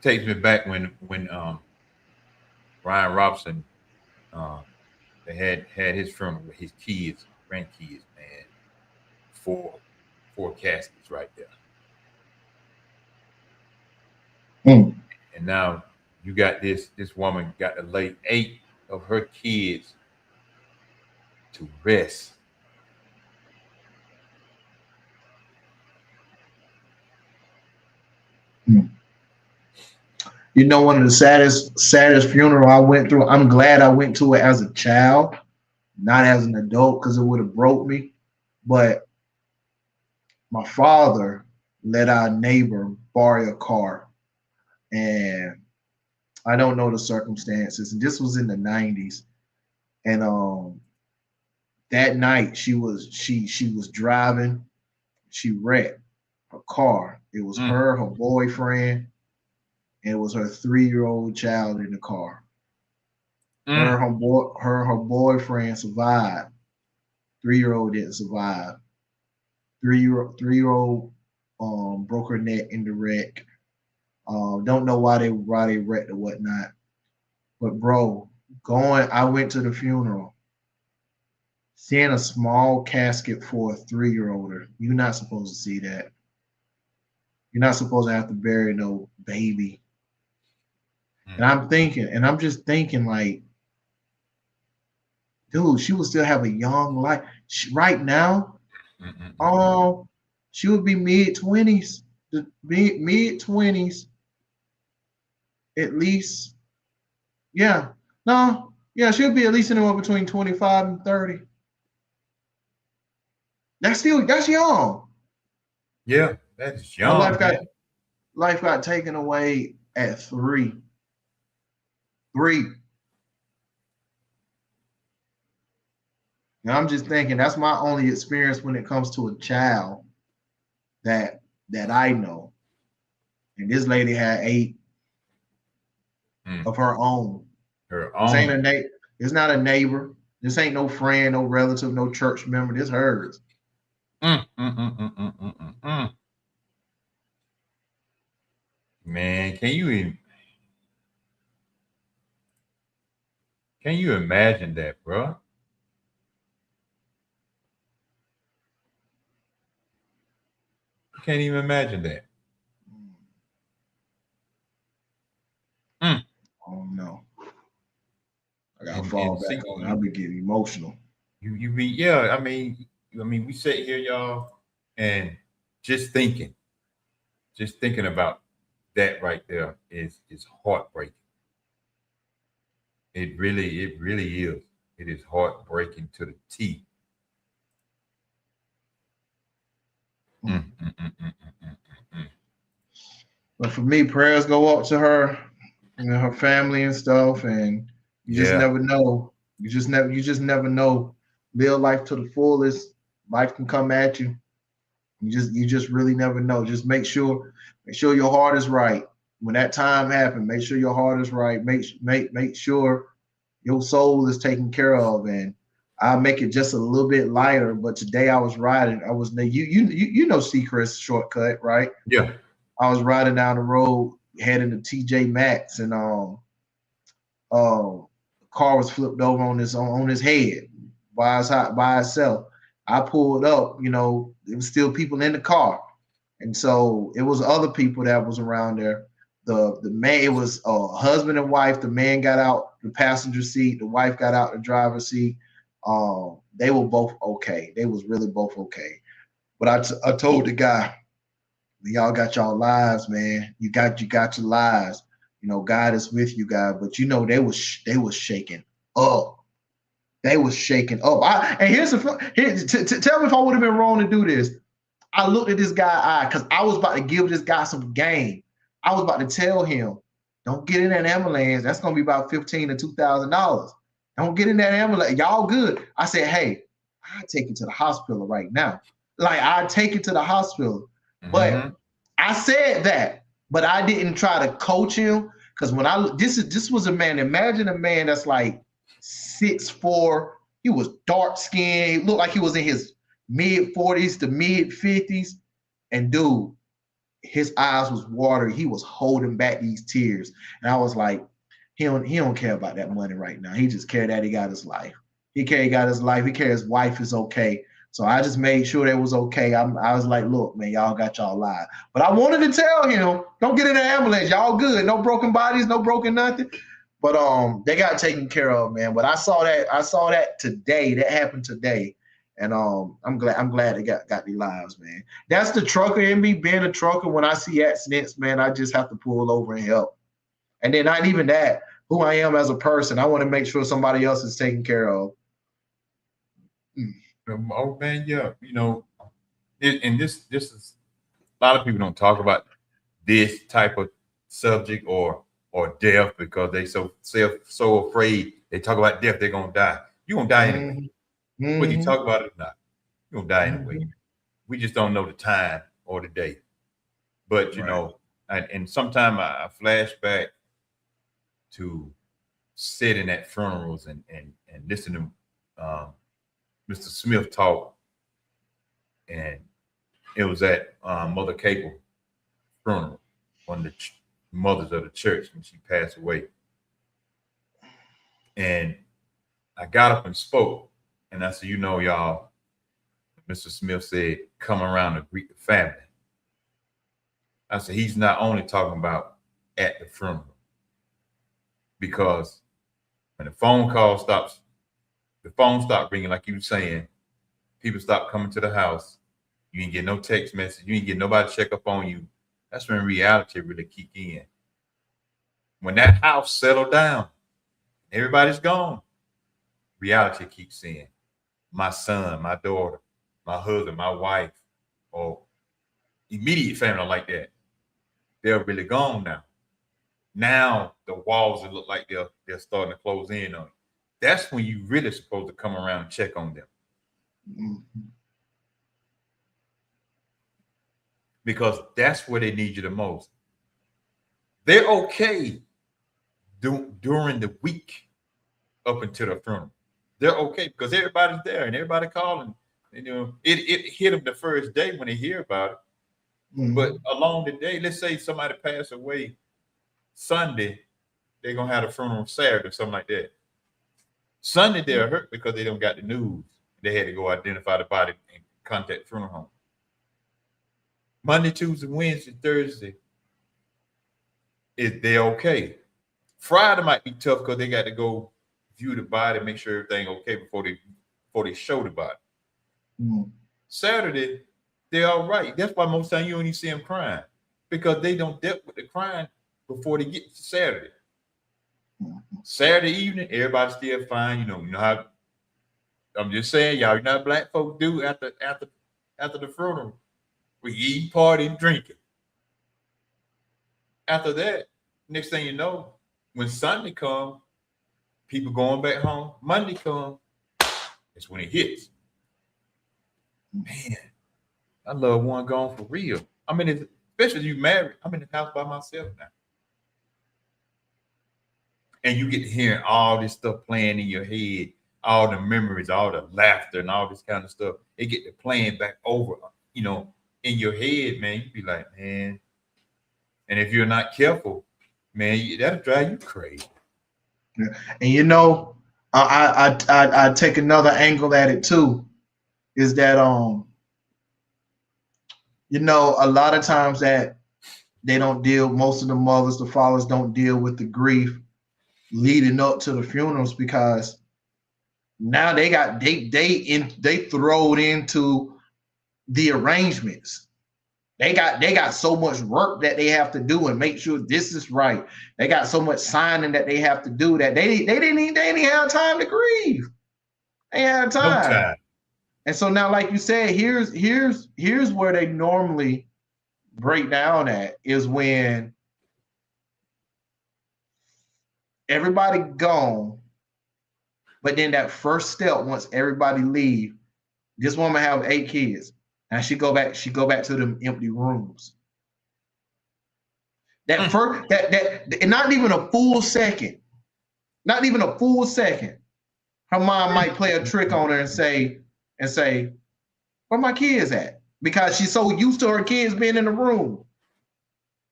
Speaker 2: Takes me back when Brian Robson they had his funeral with his kids, grandkids, man. Four caskets right there. And now you got this woman got to lay 8 of her kids to rest.
Speaker 1: You know, one of the saddest funeral I went through. I'm glad I went to it as a child, not as an adult, because it would have broke me. But my father let our neighbor borrow a car, and I don't know the circumstances. And this was in the 90s. And that night she was driving, she wrecked her car. It was her boyfriend, and it was her 3-year-old child in the car. Her boyfriend survived. 3-year-old didn't survive. 3-year-old broke her neck in the wreck. Don't know why they wrecked or whatnot. But bro, I went to the funeral. Seeing a small casket for a 3-year-old, you're not supposed to see that. You're not supposed to have to bury no baby. And I'm just thinking, like, dude, she would still have a young life. Right now, she would be mid-20s, mid-20s, at least. Yeah, no, Yeah, she'll be at least anywhere between 25 and 30. That's young.
Speaker 2: Yeah, that's
Speaker 1: Her
Speaker 2: young, man.
Speaker 1: life got taken away at 3. 3. And I'm just thinking that's my only experience when it comes to a child that I know. And this lady had 8 of her own.
Speaker 2: Her
Speaker 1: This ain't a
Speaker 2: own.
Speaker 1: it's not a neighbor. This ain't no friend, no relative, no church member. This hers.
Speaker 2: Mm, mm, mm, mm, mm, mm, mm, mm. Man, can you imagine that, bro? You can't even imagine that. Mm.
Speaker 1: Oh no. I gotta
Speaker 2: And
Speaker 1: fall
Speaker 2: see,
Speaker 1: back on it. I'll be getting emotional.
Speaker 2: you be yeah. I mean, we sit here, y'all, and just thinking about that right there is heartbreaking. It really is. It is heartbreaking to the teeth. Mm,
Speaker 1: Mm.
Speaker 2: mm, mm, mm, mm, mm,
Speaker 1: But for me, prayers go up to her and her family and stuff. And you just
Speaker 2: yeah.
Speaker 1: never know. You just never know. Live life to the fullest. Life can come at you. You just really never know. Just make sure your heart is right. When that time happens, make sure your heart is right. Make sure your soul is taken care of. And I'll make it just a little bit lighter. But today I was riding. I was you know Seacrest shortcut, right?
Speaker 2: Yeah.
Speaker 1: I was riding down the road heading to TJ Maxx, and the car was flipped over on his head by itself. I pulled up, there was still people in the car, and so it was other people that was around there. The man, it was husband and wife. The man got out the passenger seat. The wife got out the driver's seat. They were both okay. They was really both okay. But I told the guy, y'all got y'all lives, man. You got your lives. God is with you, guys. But they was shaking up. They was shaking up. And tell me if I would have been wrong to do this. I looked at this guy because I was about to give this guy some game. I was about to tell him, don't get in that ambulance. That's gonna be about $1,500 to $2,000. Don't get in that ambulance. Y'all good. I said, hey, I take you to the hospital right now. Like I take it to the hospital. But
Speaker 2: Mm-hmm.
Speaker 1: I said that, but I didn't try to coach him because this was a man. Imagine a man that's like 6'4". He was dark skinned. He looked like he was in his mid 40s to mid 50s. And dude, his eyes was watery. He was holding back these tears. And I was like, he don't care about that money right now. He just cared that he got his life. He got his life. He cared his wife is okay. So I just made sure that was okay. I was like, look, man, y'all got y'all live. But I wanted to tell him, don't get in the ambulance. Y'all good. No broken bodies, no broken nothing. But they got taken care of, man. But I saw that today. That happened today. And I'm glad they got their lives, man. That's the trucker in me, being a trucker. When I see accidents, man, I just have to pull over and help. And then not even that, who I am as a person, I want to make sure somebody else is taken care of.
Speaker 2: Oh man, yeah. And this is a lot of people don't talk about this type of subject or death because they so afraid. They talk about death, they're gonna die. You're gonna die anyway.
Speaker 1: Mm-hmm.
Speaker 2: Whether you talk about it or not, you're gonna die anyway.
Speaker 1: Mm-hmm.
Speaker 2: We just don't know the time or the day. But
Speaker 1: Right.
Speaker 2: and sometimes I flash back to sitting at funerals and listening to Mr. Smith talk, and it was at Mother Capel funeral, one of the mothers of the church when she passed away. And I got up and spoke, and I said, y'all, Mr. Smith said, come around to greet the family. I said, he's not only talking about at the funeral, because when the phone stopped ringing, like you were saying, people stopped coming to the house. You didn't get no text message. You didn't get nobody to check up on you. That's when reality really kicked in. When that house settled down, Everybody's gone. Reality keeps in. My son, my daughter, my husband, my wife, or immediate family like that. They're really gone now. Now the walls that look like they're starting to close in on you. That's when you really supposed to come around and check on them.
Speaker 1: Mm-hmm.
Speaker 2: Because that's where they need you the most. They're okay during the week up until the funeral. They're okay because everybody's there and everybody calling. You know, it hit them the first day when they hear about it.
Speaker 1: Mm-hmm.
Speaker 2: But along the day, let's say somebody passed away Sunday, they're gonna have a funeral Saturday or something like that. Sunday they're hurt because they don't got the news. They had to go identify the body and contact the funeral home. Monday, Tuesday, Wednesday, Thursday, they're okay. Friday might be tough because they got to go view the body, make sure everything okay before they show the body.
Speaker 1: Mm-hmm.
Speaker 2: Saturday, they're all right. That's why most time you only see them crying because they don't deal with the crying before they get to Saturday.
Speaker 1: Mm-hmm.
Speaker 2: Saturday evening, everybody's still fine. You know how I'm just saying, y'all, you know how black folks do after the funeral. We eat, party, and drinking. After that, next thing you know, when Sunday comes, people going back home. Monday comes, it's when it hits. Man, I love one gone for real. I mean, especially you married. I'm in the house by myself now. And you get to hearing all this stuff playing in your head, all the memories, all the laughter, and all this kind of stuff. It get to playing back over, you know, in your head, man. You be like, man. And if you're not careful, man, that'll drive you crazy.
Speaker 1: Yeah. And you know, I take another angle at it too. Is that you know, a lot of times that they don't deal. Most of the mothers, the fathers, don't deal with the grief leading up to the funerals because now they throwed into the arrangements. They got so much work that they have to do and make sure this is right. They got so much signing that they have to do that they didn't have time to grieve. They had time.
Speaker 2: No time.
Speaker 1: And so now, like you said, here's where they normally break down at is when everybody gone, but then that first step, once everybody leave, this woman have 8 kids. And she go back to them empty rooms. That first that not even a full second. Not even a full second. Her mom might play a trick on her and say, where my kids at? Because she's so used to her kids being in the room.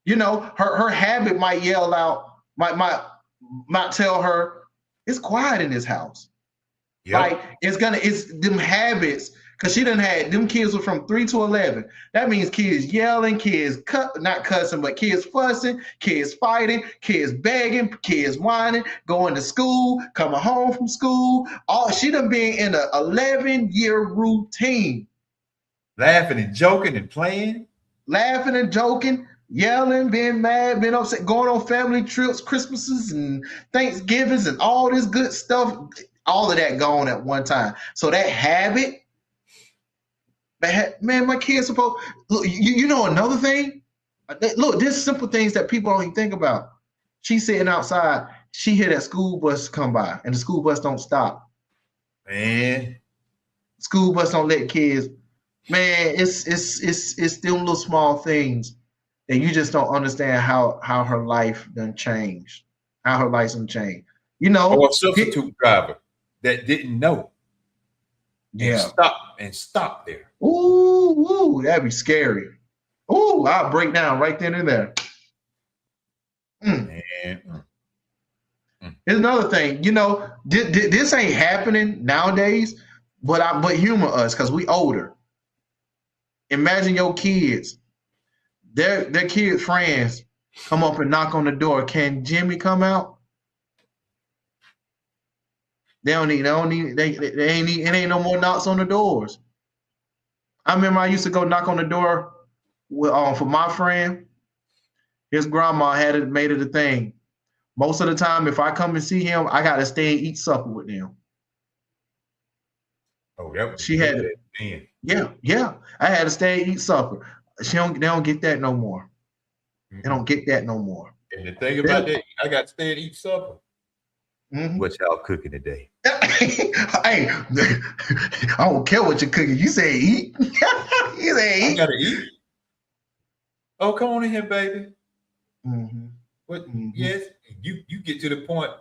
Speaker 1: You know, her habit might yell out, might tell her, it's quiet in this house. Yep. Like it's them habits. Because she done had them kids were from 3 to 11. That means kids yelling, kids not cussing, but kids fussing, kids fighting, kids begging, kids whining, going to school, coming home from school. She done been in an 11-year routine.
Speaker 2: Laughing and joking and playing.
Speaker 1: Laughing and joking, yelling, being mad, being upset, going on family trips, Christmases and Thanksgivings and all this good stuff. All of that gone at one time. So that habit. Man, my kids supposed look. You know another thing. Look, there's simple things that people don't even think about. She's sitting outside. She hear that school bus come by, and the school bus don't stop.
Speaker 2: Man,
Speaker 1: school bus don't let kids. Man, it's them little small things that you just don't understand how her life done changed. How her life's done changed. You know,
Speaker 2: or a substitute driver that didn't know.
Speaker 1: Yeah,
Speaker 2: and stop there.
Speaker 1: Ooh, that'd be scary. Ooh, I'll break down right then and there. Here's another thing. You know, this ain't happening nowadays, but humor us because we older. Imagine your kids, their kids' friends come up and knock on the door. Can Jimmy come out? They ain't it ain't no more knocks on the doors. I remember I used to go knock on the door for my friend. His grandma made it a thing. Most of the time, if I come and see him, I gotta stay and eat supper with them.
Speaker 2: Oh, that was
Speaker 1: She
Speaker 2: good
Speaker 1: had,
Speaker 2: then.
Speaker 1: yeah. I had to stay and eat supper. They don't get that no more. They don't get that no more.
Speaker 2: And the thing about that, I got to stay and eat supper.
Speaker 1: Mm-hmm.
Speaker 2: What y'all cooking today?
Speaker 1: Hey, I don't care what you're cooking. You say eat. You say eat.
Speaker 2: I gotta eat. Oh, come on in here, baby.
Speaker 1: Mm-hmm.
Speaker 2: What?
Speaker 1: Mm-hmm.
Speaker 2: Yes, you get to the point.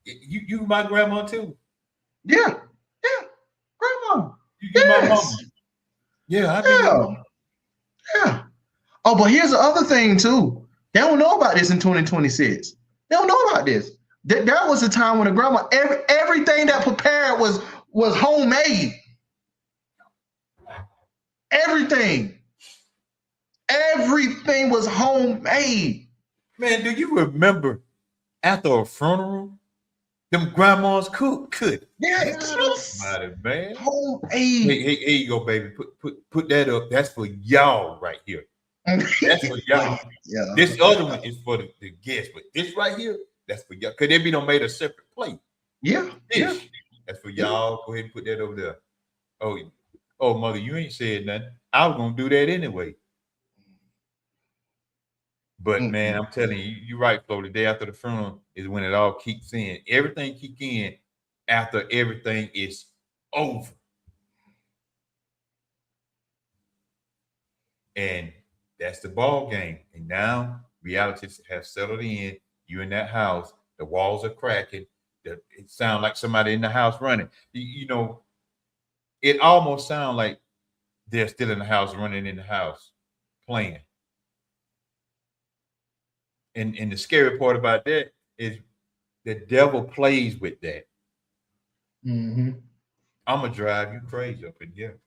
Speaker 2: You my grandma too.
Speaker 1: Yeah, grandma.
Speaker 2: You my mama. Yeah, I be your mama.
Speaker 1: Yeah. Oh, but here's the other thing too. They don't know about this in 2026. They don't know about this. That was the time when the grandma everything that prepared was homemade. Everything was homemade.
Speaker 2: Man, do you remember after a funeral, them grandmas could?
Speaker 1: Yes.
Speaker 2: Man.
Speaker 1: Homemade.
Speaker 2: Hey, here you go, baby. Put that up. That's for y'all right here. That's for y'all.
Speaker 1: Yeah.
Speaker 2: This other one is for the guests, but this right here, that's for y'all. Could they be done made a separate plate?
Speaker 1: Yeah.
Speaker 2: This, that's for y'all. Go ahead and put that over there. Oh, mother, you ain't said nothing. I was gonna do that anyway. But man, I'm telling you, you're right, Flo. The day after the funeral is when it all kicks in. Everything kicks in after everything is over. And that's the ball game. And now reality has settled in. You're in that house. The walls are cracking. It sounds like somebody in the house running. You know, it almost sounds like they're still in the house, running in the house, playing. And the scary part about that is the devil plays with that.
Speaker 1: Mm-hmm.
Speaker 2: I'm gonna drive you crazy up in here.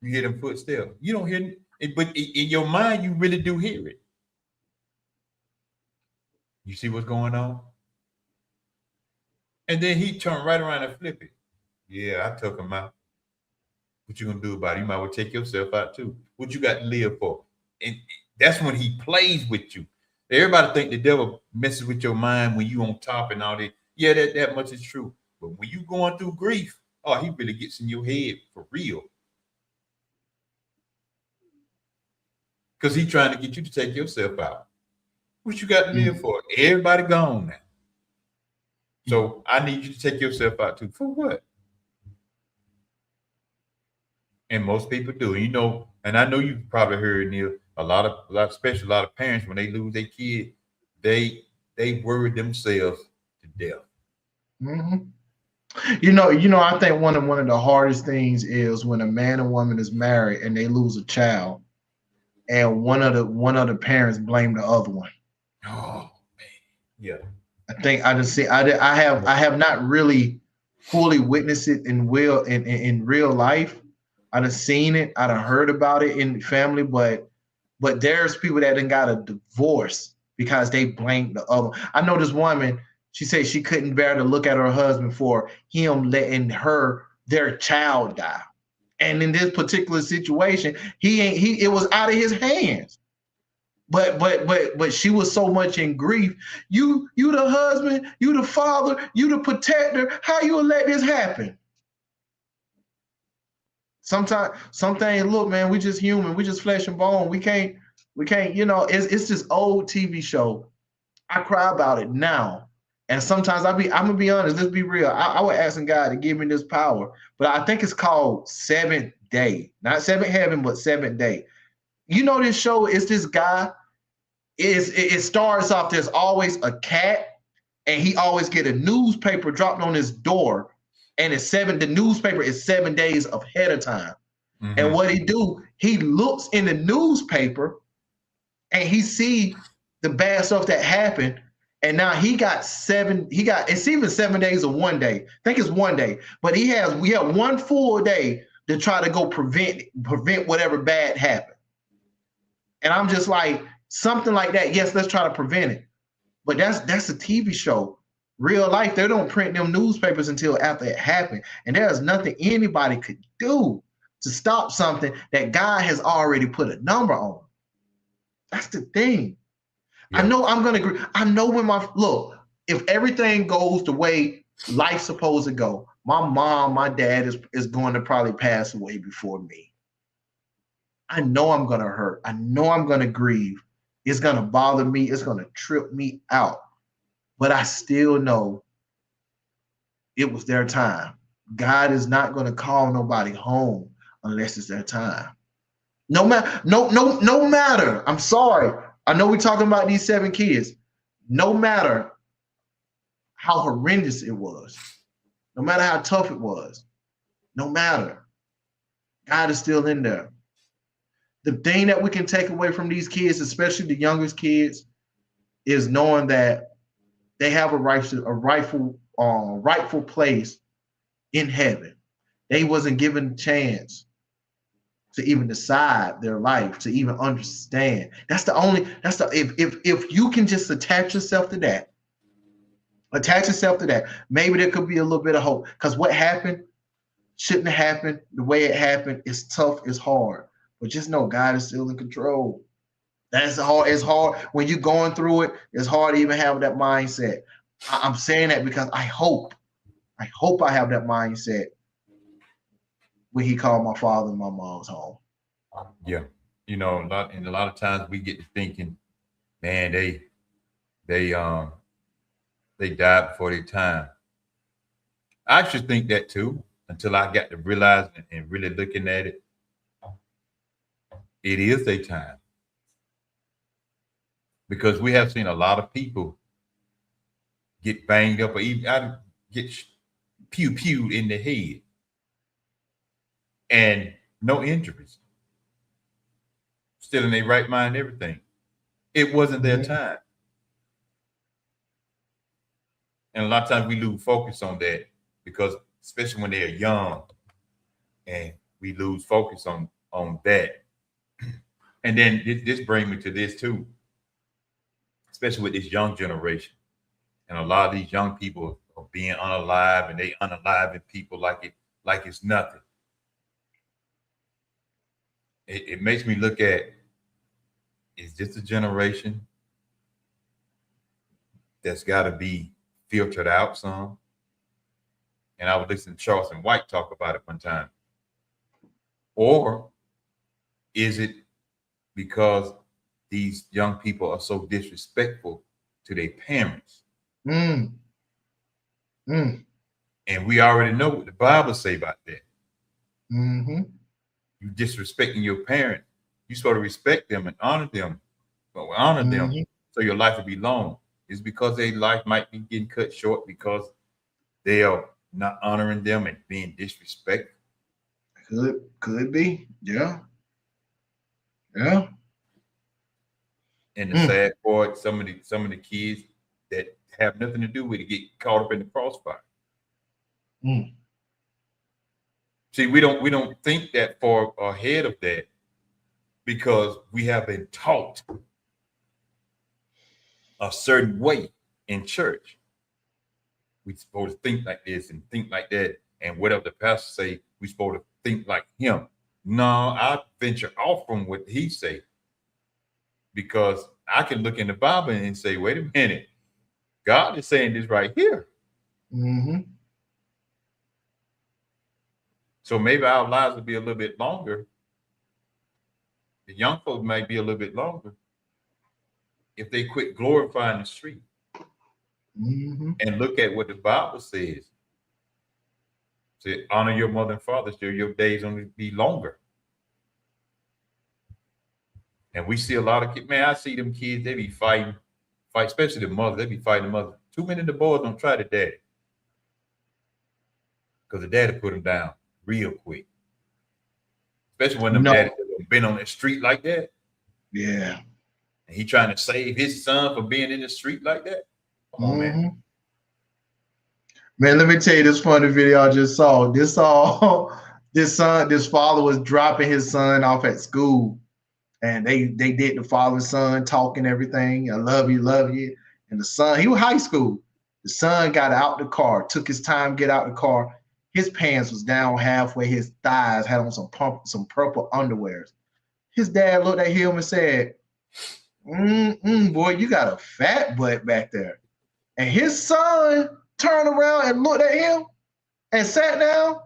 Speaker 2: You hear them footsteps. You don't hear it, but in your mind, you really do hear it. You see what's going on? And then he turned right around and flip it. Yeah, I took him out. What you gonna do about it? You might well take yourself out too. What you got to live for? And that's when he plays with you. Everybody think the devil messes with your mind when you on top and all that. Yeah, that much is true. But when you going through grief, oh, he really gets in your head for real. Because he's trying to get you to take yourself out. What you got to live for? Everybody gone now. So I need you to take yourself out too. For what? And most people do. You know, and I know you've probably heard, Neil, especially a lot of parents, when they lose their kid, they worry themselves to death.
Speaker 1: Mm-hmm. You know, I think one of the hardest things is when a man and woman is married and they lose a child, and one of the parents blame the other one.
Speaker 2: Oh man, yeah.
Speaker 1: I think I just see I have not really fully witnessed it in real life. I done seen it, I done heard about it in family, but there's people that done got a divorce because they blamed the other. I know this woman, she said she couldn't bear to look at her husband for him letting their child die. And in this particular situation, it was out of his hands. But she was so much in grief. You the husband, you the father, you the protector. How you will let this happen? Sometimes some things, look, man, we just human, we just flesh and bone. We can't, you know, it's this old TV show. I cry about it now. And sometimes I'm gonna be honest, let's be real. I was asking God to give me this power, but I think it's called Seventh Day. Not Seventh Heaven, but Seventh Day. You know, this show is this guy. It starts off, there's always a cat, and he always get a newspaper dropped on his door. And the newspaper is 7 days ahead of time. Mm-hmm. And what he do, he looks in the newspaper and he see the bad stuff that happened. And now it's even 7 days or 1 day. I think it's 1 day, but we have one full day to try to go prevent whatever bad happened. And I'm just like, something like that. Yes, let's try to prevent it. But that's a TV show. Real life, they don't print them newspapers until after it happened. And there's nothing anybody could do to stop something that God has already put a number on. That's the thing. I know I'm gonna agree. I know when if everything goes the way life's supposed to go, my mom, my dad is going to probably pass away before me. I know I'm gonna hurt. I know I'm gonna grieve. It's gonna bother me. It's gonna trip me out. But I still know it was their time. God is not gonna call nobody home unless it's their time. No matter, no matter. I'm sorry. I know we're talking about these 7 kids. No matter how horrendous it was, no matter how tough it was, no matter, God is still in there. The thing that we can take away from these kids, especially the youngest kids, is knowing that they have a rightful place in heaven. They wasn't given a chance to even decide their life, to even understand. If you can just attach yourself to that, maybe there could be a little bit of hope. Because what happened shouldn't have happened the way it happened. It's tough, it's hard. But just know God is still in control. That's hard. It's hard when you're going through it. It's hard to even have that mindset. I'm saying that because I hope I have that mindset when he called my father and my mom's home.
Speaker 2: Yeah. A lot of times we get to thinking, man, they died before their time. I should think that too, until I got to realize and really looking at it. It is their time. Because we have seen a lot of people get banged up or even get pew in the head and no injuries. Still in their right mind, everything. It wasn't their time. And a lot of times we lose focus on that because especially when they're young and we lose focus on that. And then this brings me to this too, especially with this young generation. And a lot of these young people are being unalive and they unaliving people like it's nothing. It makes me look at, is this a generation that's got to be filtered out some? And I was listening to Charleston White talk about it one time. Or is it because these young people are so disrespectful to their parents? And we already know what the Bible say about that. You disrespecting your parent, you're supposed to respect them and honor them. But we honor them so your life will be long. It's because their life might be getting cut short because they are not honoring them and being disrespectful.
Speaker 1: Could be. Yeah.
Speaker 2: And the sad part, some of the kids that have nothing to do with it get caught up in the crossfire. See, we don't think that far ahead of that because we have been taught a certain way in church. We're supposed to think like this and think like that, and whatever the pastor say, we're supposed to think like him. No, I venture off from what he say because I can look in the Bible and say, wait a minute, God is saying this right here. So maybe our lives will be a little bit longer. The young folks might be a little bit longer if they quit glorifying the street and look at what the Bible says. Say, honor your mother and father, so your days only be longer. And we see a lot of kids, man, I see them kids, they be fight, especially the mother, they be fighting the mother. Too many of the boys don't try the daddy. Because the daddy put them down real quick. Especially when them daddy been on the street like that.
Speaker 1: Yeah.
Speaker 2: And he trying to save his son from being in the street like that. Come on, man.
Speaker 1: Man, let me tell you this funny video I just saw. This father was dropping his son off at school. And they did the father-son talking everything. I love you. And the son, he was high school. The son got out the car, took his time, get out the car. His pants was down halfway. His thighs had on some purple underwears. His dad looked at him and said, Boy, you got a fat butt back there. And his son turned around and looked at him and sat down.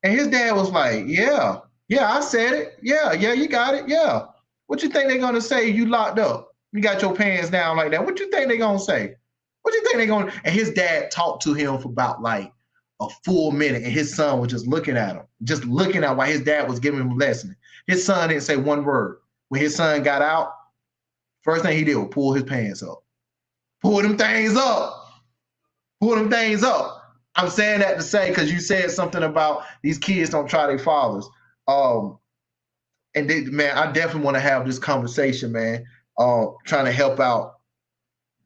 Speaker 1: And his dad was like, yeah, I said it. Yeah, you got it. Yeah. What you think they're going to say you locked up? You got your pants down like that. What you think they're going to say? What you think they're going to? And his dad talked to him for about like a full minute. And his son was just looking at him, just looking at while his dad was giving him a lesson. His son didn't say one word. When his son got out, first thing he did was pull his pants up. Pull them things up. Pull them things up. I'm saying that to say, because you said something about these kids don't try their fathers. Man, I definitely want to have this conversation, man. Trying to help out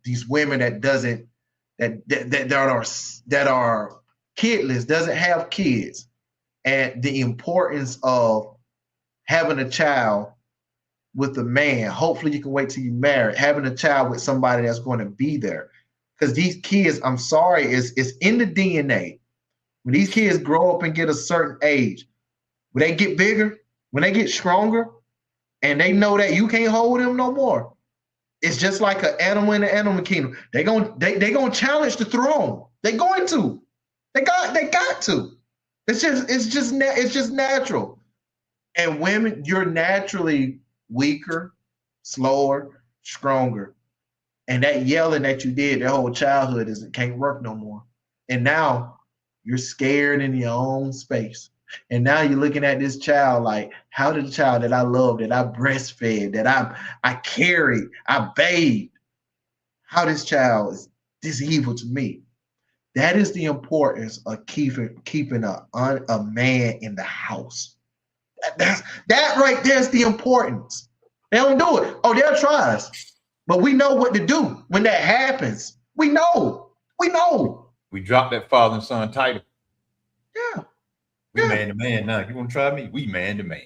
Speaker 1: these women that are kidless, doesn't have kids, and the importance of having a child with a man. Hopefully you can wait till you're married, having a child with somebody that's going to be there. Because these kids, I'm sorry, it's in the DNA. When these kids grow up and get a certain age, when they get bigger, when they get stronger, and they know that you can't hold them no more, it's just like an animal in the animal kingdom. They gonna challenge the throne. They're going to. They got to. It's just natural. And women, you're naturally weaker, slower, stronger. And that yelling that you did their whole childhood can't work no more. And now you're scared in your own space. And now you're looking at this child like, how did the child that I loved, that I breastfed, that I carried, I bathed, how this child is this evil to me? That is the importance of keeping a man in the house. That right there's the importance. They don't do it. Oh, they'll try us. But we know what to do when that happens. We know.
Speaker 2: We dropped that father and son title.
Speaker 1: Yeah.
Speaker 2: We man to man now. You want to try me? We man to man.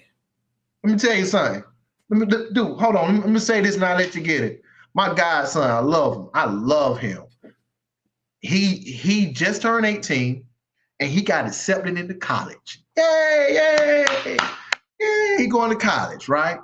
Speaker 1: Let me tell you something. Hold on. Let me say this and I'll let you get it. My godson, I love him. I love him. He just turned 18 and he got accepted into college. Yay! He going to college, right?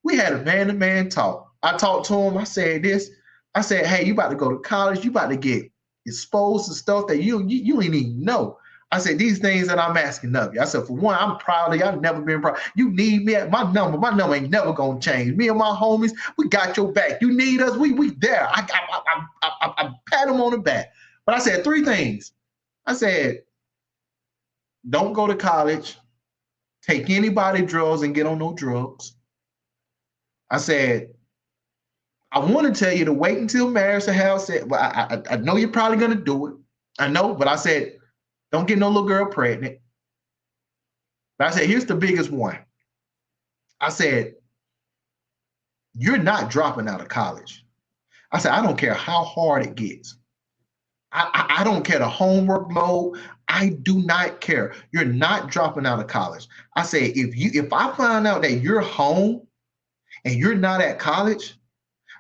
Speaker 1: We had a man-to-man talk. I talked to him. I said this. I said, hey, you about to go to college. You about to get exposed to stuff that you ain't even know. I said, these things that I'm asking of you. I said, for one, I'm proud of you. I've never been proud. You need me at my number ain't never going to change. Me and my homies, we got your back. You need us, we there. I pat him on the back. But I said 3 things. I said, don't go to college, take anybody drugs and get on no drugs. I said, I want to tell you to wait until marriage to have sex. Well, I know you're probably going to do it. I know, but I said, don't get no little girl pregnant. But I said, here's the biggest one. I said, you're not dropping out of college. I said, I don't care how hard it gets. I don't care the homework load. I do not care. You're not dropping out of college. I said, if I find out that you're home and you're not at college,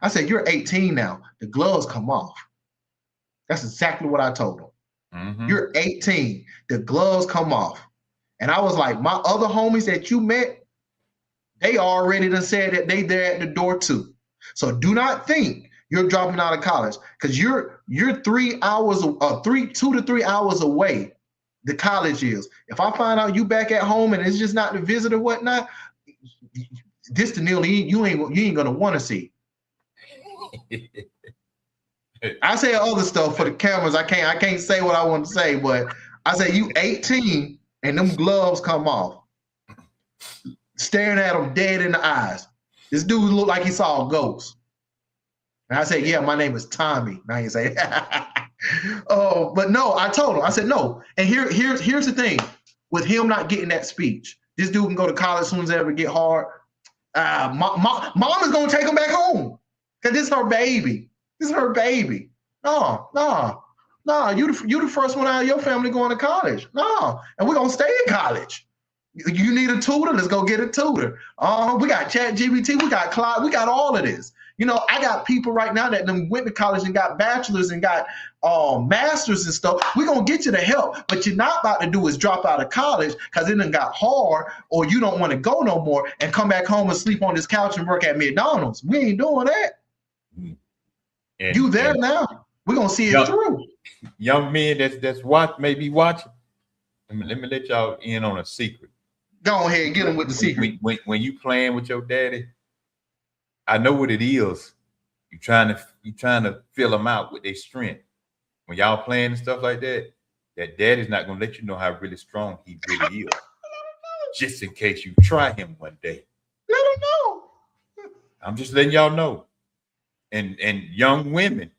Speaker 1: I said, you're 18 now. The gloves come off. That's exactly what I told him. Mm-hmm. You're 18. The gloves come off. And I was like, my other homies that you met, they already done said that they there at the door too. So do not think you're dropping out of college because you're 2 to 3 hours away. The college is. If I find out you back at home and it's just not the visit or whatnot, this the nearly you ain't gonna want to see. I say other stuff for the cameras. I can't say what I want to say, but I say you 18 and them gloves come off. Staring at him dead in the eyes. This dude looked like he saw a ghost. And I said, yeah, my name is Tommy. Now you say, oh, but no, I told him. I said, no. And here's the thing. With him not getting that speech, this dude can go to college as soon as it ever get hard. Mom is going to take him back home. Because this is her baby. This is her baby. No. You the first one out of your family going to college. No. And we're going to stay in college. You need a tutor? Let's go get a tutor. We got ChatGPT. We got Cloud. We got all of this. You know, I got people right now that done went to college and got bachelors and got masters and stuff. We're gonna get you the help, but you're not about to do is drop out of college because it done got hard, or you don't want to go no more and come back home and sleep on this couch and work at McDonald's. We ain't doing that. And, you there now? We're gonna see it through.
Speaker 2: Young men that's maybe watching. Let me let y'all in on a secret.
Speaker 1: Go ahead and get them with the secret.
Speaker 2: When you playing with your daddy, I know what it is. You trying to fill them out with their strength. When y'all playing and stuff like that, that daddy's not gonna let you know how really strong he really is. Just in case you try him one day.
Speaker 1: Let him know.
Speaker 2: I'm just letting y'all know. And young women,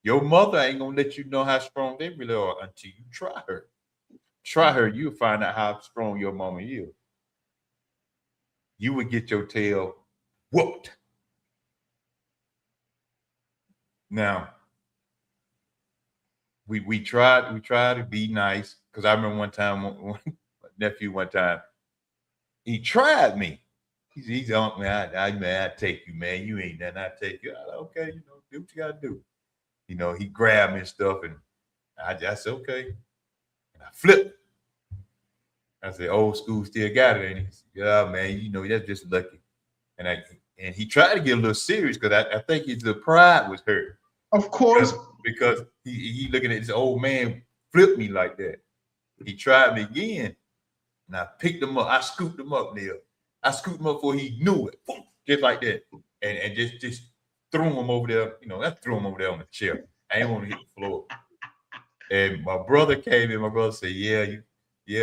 Speaker 2: your mother ain't gonna let you know how strong they really are until you try her. Try her, you'll find out how strong your mama is. You would get your tail whooped. Now, we try to be nice, because I remember one time, my nephew one time, he tried me. He's on me. I take you, man. You ain't nothing. I take you. Okay, you know, do what you gotta do. You know, he grabbed me and stuff, and I said, okay. And I flipped. I said, old school still got it. And he said, yeah, man, you know, that's just lucky. And he tried to get a little serious, because I think his pride was hurt.
Speaker 1: Of course.
Speaker 2: Because he looking at this old man flip me like that. He tried me again, and I picked him up. I scooped him up there. I scooped him up before he knew it. Boom, just like that. And just threw him over there. You know, I threw him over there on the chair. I didn't want to hit the floor. And my brother came in. My brother said, yeah,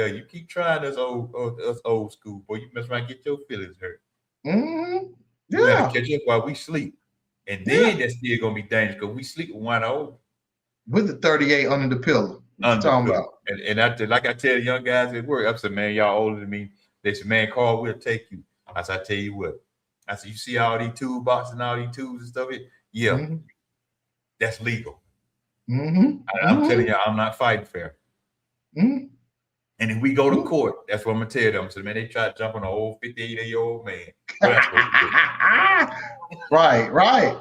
Speaker 2: you keep trying us old school, boy. You mess around and get your feelings hurt.
Speaker 1: Mm-hmm. Yeah.
Speaker 2: You gotta catch up while we sleep. And then that's still gonna be dangerous, because we sleep with one old.
Speaker 1: With the 38 under the pillow.
Speaker 2: Talking about. And like I tell young guys at work, I said, man, y'all older than me. They said, man, Carl, we'll take you. I said, I tell you what. I said, you see all these toolboxes and all these tools and stuff? Yeah, mm-hmm. That's legal.
Speaker 1: Mm-hmm.
Speaker 2: I'm telling you, I'm not fighting fair.
Speaker 1: Mm-hmm.
Speaker 2: And if we go to court, that's what I'm gonna tell them. So, man, they try to jump on an old 58-year-old man.
Speaker 1: Right.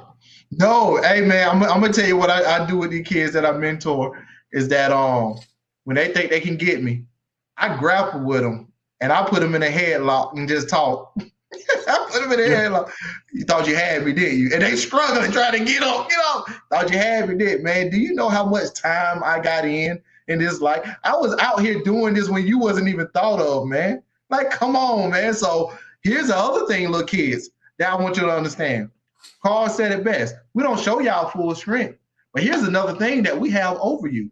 Speaker 1: No, hey man, I'm gonna tell you what I do with these kids that I mentor is that when they think they can get me, I grapple with them and I put them in a headlock and just talk. I put them in a headlock. You thought you had me, didn't you? And they struggling trying to get up. Thought you had me, did man? Do you know how much time I got in this life? I was out here doing this when you wasn't even thought of, man. Like, come on, man. So here's the other thing, little kids, that I want you to understand. Carl said it best. We don't show y'all full strength. But here's another thing that we have over you.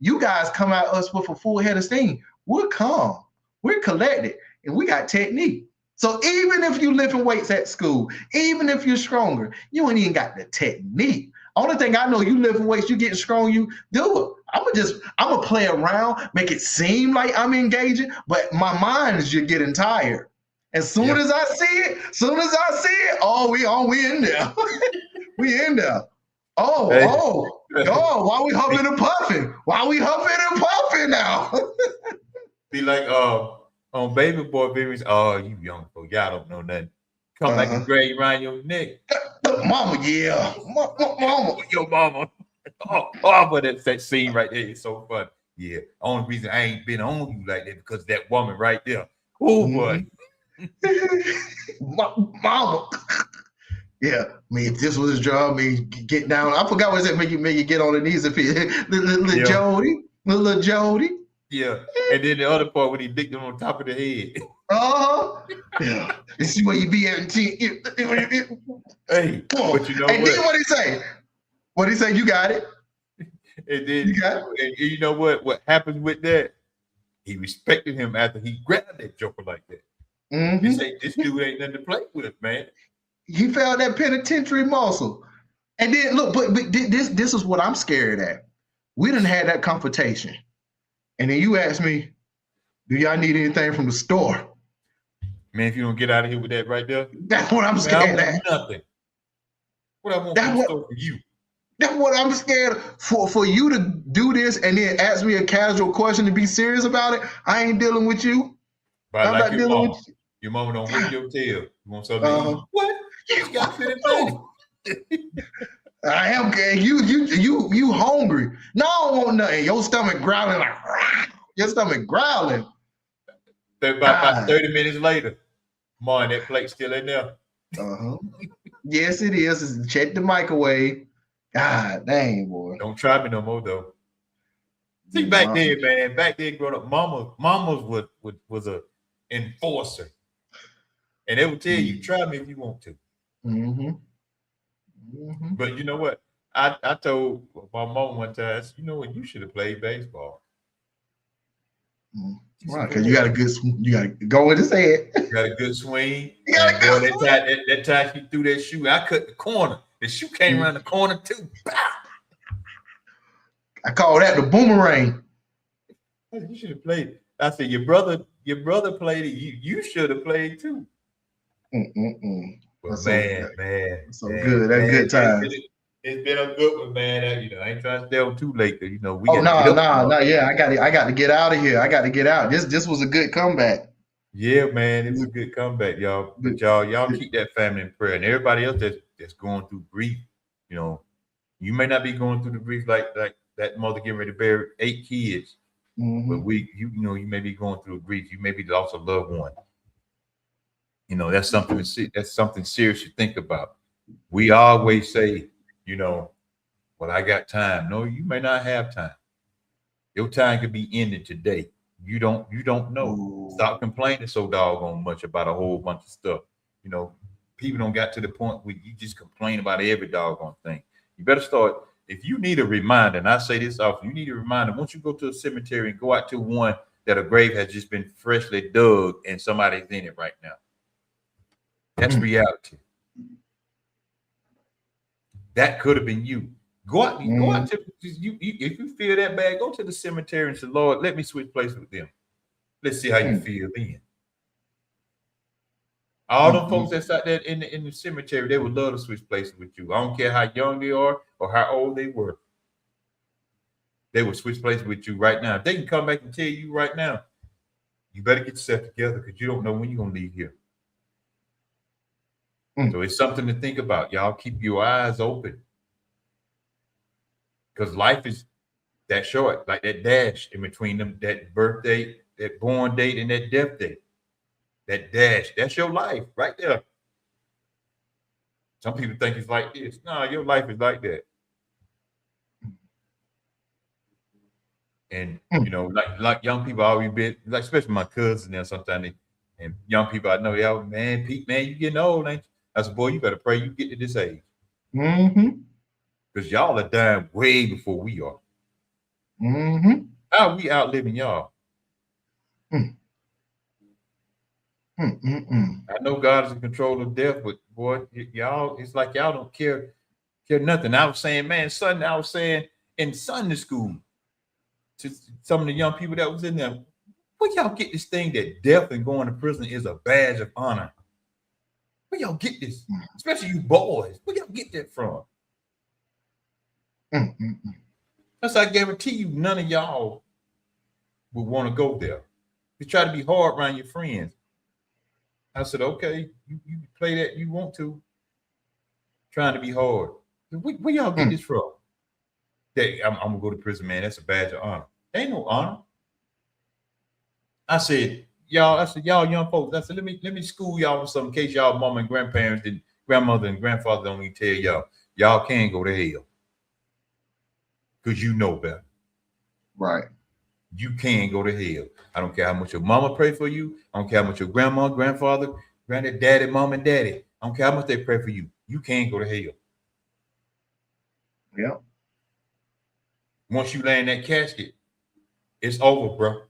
Speaker 1: You guys come at us with a full head of steam. We're calm. We're collected. And we got technique. So even if you lifting weights at school, even if you're stronger, you ain't even got the technique. Only thing I know, you lifting weights, you getting strong, you do it. I'm gonna play around, make it seem like I'm engaging, but my mind is just getting tired. As soon as I see it, oh, we in there. We in there. Oh, why we huffing and puffing? Why we huffing and puffing now?
Speaker 2: Be like, on baby boy babies, oh, you young folks, y'all don't know nothing. Come like a grave around your neck.
Speaker 1: Mama, yeah. Mama.
Speaker 2: Your mama. But that scene right there is so fun. Yeah. Only reason I ain't been on you like that because that woman right there. Oh, boy.
Speaker 1: Mama. Yeah, I mean, if this was his job, I mean, get down. I forgot what it said, make you get on the knees if he little Jody.
Speaker 2: Yeah, and then the other part when he licked him on top of the head.
Speaker 1: Yeah. You see where you be at?
Speaker 2: Hey, but you know
Speaker 1: and then what he say? What he say? You got it.
Speaker 2: And then you got it. And you know what? What happens with that? He respected him after he grabbed that joker like that.
Speaker 1: Mm-hmm.
Speaker 2: He said, "This dude ain't nothing to play with, man."
Speaker 1: He felt that penitentiary muscle. And then look, but this is what I'm scared at. We didn't have that confrontation. And then you ask me, do y'all need anything from the store?
Speaker 2: Man, if you don't get out of here with that right there.
Speaker 1: That's what I'm scared at.
Speaker 2: Nothing. What I want from the store for you.
Speaker 1: That's what I'm scared for you to do this and then ask me a casual question to be serious about it. I ain't dealing with you.
Speaker 2: But I'm like not dealing with you. Your mama don't whip your tail. You want something to eat? What? You got to
Speaker 1: I am. You hungry? No, I don't want nothing. Your stomach growling like. Your stomach growling.
Speaker 2: About 30 minutes later, man, that plate still in there.
Speaker 1: Yes, it is. Check the microwave. God dang, boy.
Speaker 2: Don't try me no more though. See, back then, man, growing up, mama's was a enforcer, and they would tell you, try me if you want to. But you know what? I told my mom one time, you know what? You should have played baseball.
Speaker 1: Right, because you got to go with his head.
Speaker 2: You got a good swing. And boy, that time she threw that shoe, I cut the corner. The shoe came around the corner too.
Speaker 1: I call that the boomerang.
Speaker 2: You should have played. I said, your brother played it. You should have played too. But man,
Speaker 1: good. That's good time.
Speaker 2: It's been a good one, man. I ain't trying to stay on too late, because we.
Speaker 1: Yeah, I got to get out of here. I got to get out. This was a good comeback.
Speaker 2: Yeah, man, it was a good comeback, y'all. But y'all keep that family in prayer, and everybody else that's going through grief. You may not be going through the grief like that mother getting ready to bury 8 kids, but you may be going through a grief. You may be lost a loved one. That's something serious to think about. We always say, well, I got time. No, you may not have time. Your time could be ended today. You don't know. Ooh. Stop complaining so doggone much about a whole bunch of stuff. People don't got to the point where you just complain about every doggone thing. You better start. If you need a reminder, and I say this often, you need a reminder. Once you go to a cemetery and go out to one that a grave has just been freshly dug and somebody's in it right now. That's reality. That could have been you. Go out to you. If you feel that bad, go to the cemetery and say, Lord, let me switch places with them. Let's see how you feel then. All them folks that's out there in the cemetery, they would love to switch places with you. I don't care how young they are or how old they were. They would switch places with you right now. If they can come back and tell you right now, you better get yourself together, because you don't know when you're going to leave here. So it's something to think about. Y'all keep your eyes open, because life is that short, like that dash in between them, that birth date, that born date, and that death date. That dash, that's your life right there. Some people think it's like this. No, your life is like that. And like young people always been like, especially my cousins now, sometimes and young people I know, y'all, man, Pete, man, you getting old, ain't you? I said, boy, you better pray you get to this age. Because y'all are dying way before we are. How are we outliving y'all? I know God is in control of death, but boy, y'all, it's like y'all don't care nothing. I was saying, man, I was saying in Sunday school to some of the young people that was in there, where y'all get this thing that death and going to prison is a badge of honor? Where y'all get this? Especially you boys. Where y'all get that from? That's, I guarantee you, none of y'all would want to go there. You try to be hard around your friends. I said, okay, you play that you want to. Trying to be hard. Where y'all get this from? I'm gonna go to prison, man. That's a badge of honor. Ain't no honor. I said, y'all young folks. I said, let me school y'all with something in case y'all mama and grandparents and grandmother and grandfather don't even tell y'all can go to hell. Because you know better.
Speaker 1: Right.
Speaker 2: You can go to hell. I don't care how much your mama pray for you. I don't care how much your grandma, grandfather, granddad, daddy, mom, and daddy. I don't care how much they pray for you. You can go to hell.
Speaker 1: Yeah.
Speaker 2: Once you lay in that casket, it's over, bro.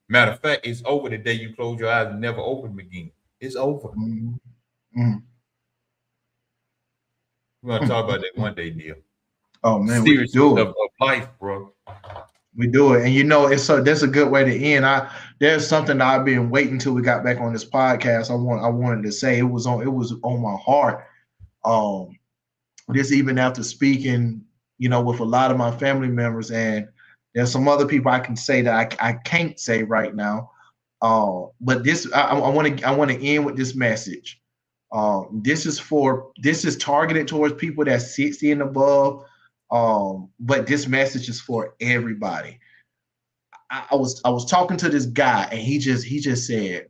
Speaker 2: Matter of fact, it's over the day you close your eyes and never open them again. It's over. We're gonna talk about that one day, Neil.
Speaker 1: Oh man, we do it.
Speaker 2: Of life, bro.
Speaker 1: We do it, and that's a good way to end. There's something that I've been waiting till we got back on this podcast. I wanted to say it was on my heart. This even after speaking, with a lot of my family members, and there's some other people I can say that I can't say right now. But this I want to end with this message. This is targeted towards people that's 60 and above. But this message is for everybody. I was talking to this guy, and he just said,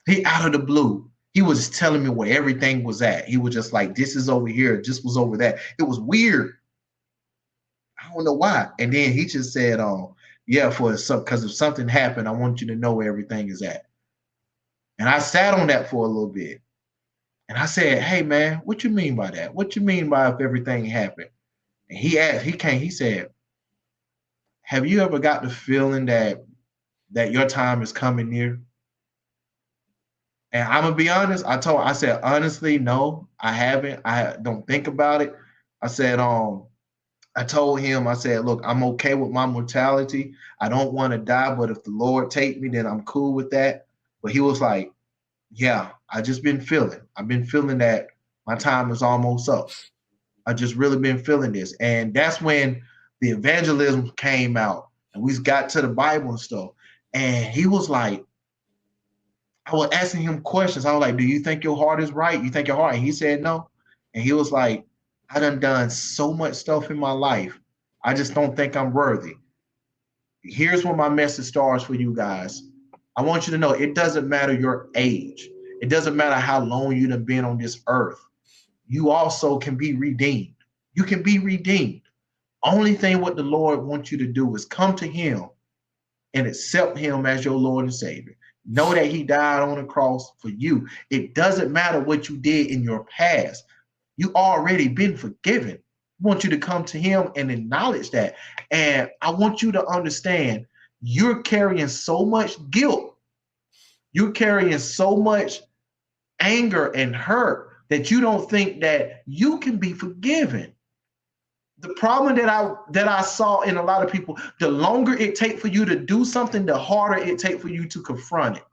Speaker 1: he out of the blue, he was just telling me where everything was at. He was just like, this is over here, this was over that. It was weird. I don't know why. And then he just said, yeah, because if something happened, I want you to know where everything is at. And I sat on that for a little bit. And I said, hey man, what you mean by that? What you mean by if everything happened? And he said, have you ever got the feeling that your time is coming near? And I'm gonna be honest, I said, honestly, no, I haven't. I don't think about it. I said, I told him, I said, look, I'm okay with my mortality. I don't want to die, but if the Lord take me, then I'm cool with that. But he was like, yeah, I've been feeling that my time is almost up. I just really been feeling this. And that's when the evangelism came out and we got to the Bible and stuff. And he was like, I was asking him questions. I was like, do you think your heart is right? You think your heart? And he said no. And he was like, I done so much stuff in my life. I just don't think I'm worthy. Here's where my message starts for you guys. I want you to know it doesn't matter your age. It doesn't matter how long you've been on this earth. You also can be redeemed. You can be redeemed. Only thing what the Lord wants you to do is come to him and accept him as your Lord and Savior. Know that he died on the cross for you. It doesn't matter what you did in your past. You already been forgiven. I want you to come to him and acknowledge that. And I want you to understand you're carrying so much guilt. You're carrying so much anger and hurt that you don't think that you can be forgiven. The problem that I saw in a lot of people, the longer it takes for you to do something, the harder it takes for you to confront it.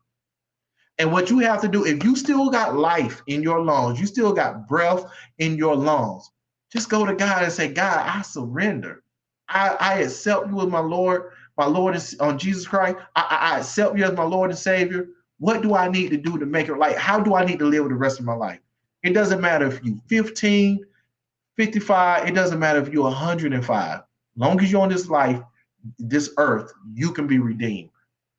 Speaker 1: And what you have to do, if you still got life in your lungs, you still got breath in your lungs, just go to God and say, God, I surrender. I accept you as my Lord is on Jesus Christ. I accept you as my Lord and Savior. What do I need to do to make it right? How do I need to live the rest of my life? It doesn't matter if you're 15, 55, it doesn't matter if you're 105. As long as you're on this earth, you can be redeemed.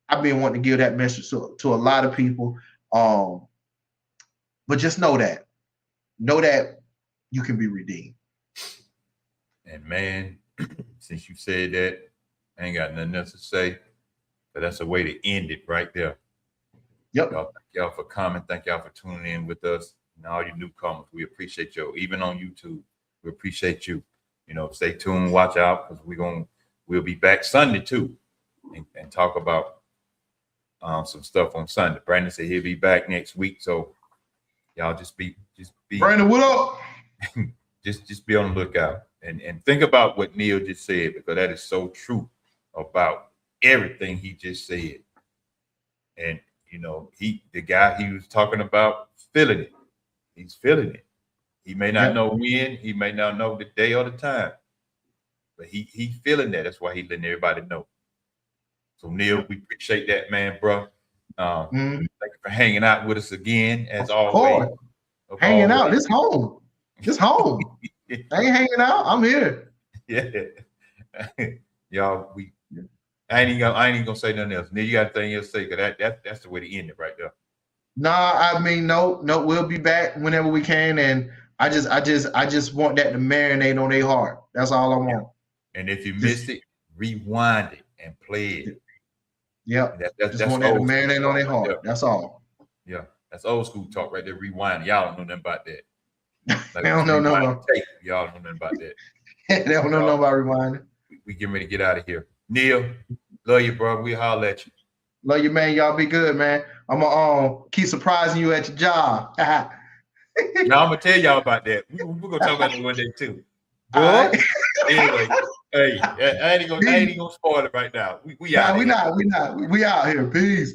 Speaker 1: I've been wanting to give that message to a lot of people. But just know that you can be redeemed.
Speaker 2: And man, since you said that, I ain't got nothing else to say. But that's a way to end it right there.
Speaker 1: Yep.
Speaker 2: Thank y'all for coming. Thank y'all for tuning in with us. And all you newcomers, we appreciate you. Even on YouTube, we appreciate you. Stay tuned, watch out, because we'll be back Sunday too, and talk about some stuff on Sunday. Brandon said he'll be back next week, so y'all just be.
Speaker 1: Brandon, what up?
Speaker 2: just be on the lookout and think about what Neil just said, because that is so true about everything he just said. And the guy he was talking about, feeling it. He's feeling it. He may not know when, he may not know the day or the time, but he feeling that. That's why he letting everybody know. So Neil, we appreciate that, man, bro. Thank you for hanging out with us again, as always.
Speaker 1: Hanging out. This home. This home. I ain't hanging out. I'm here.
Speaker 2: Yeah. Y'all, I ain't even gonna say nothing else. Neil, you got anything else to say? Because that's the way to end it right there.
Speaker 1: Nah, I mean, no, we'll be back whenever we can. And I just want that to marinate on their heart. That's all I want.
Speaker 2: And if you missed it, rewind it and play it.
Speaker 1: Yeah. Just want that to marinate on their heart. Right, that's all.
Speaker 2: Yeah. That's old school talk right there. Rewind. Y'all don't know nothing about that.
Speaker 1: Like, they don't know no.
Speaker 2: Y'all don't know nothing about that.
Speaker 1: They don't know about rewinding.
Speaker 2: We getting ready to get out of here. Neil, love you, bro. We holler at you.
Speaker 1: Love you, man. Y'all be good, man. I'm gonna keep surprising you at your job.
Speaker 2: Now I'm gonna tell y'all about that. We're gonna talk about it one day too. Boy, right. Anyway, hey, I ain't gonna spoil it right now. We out.
Speaker 1: We out here. Peace.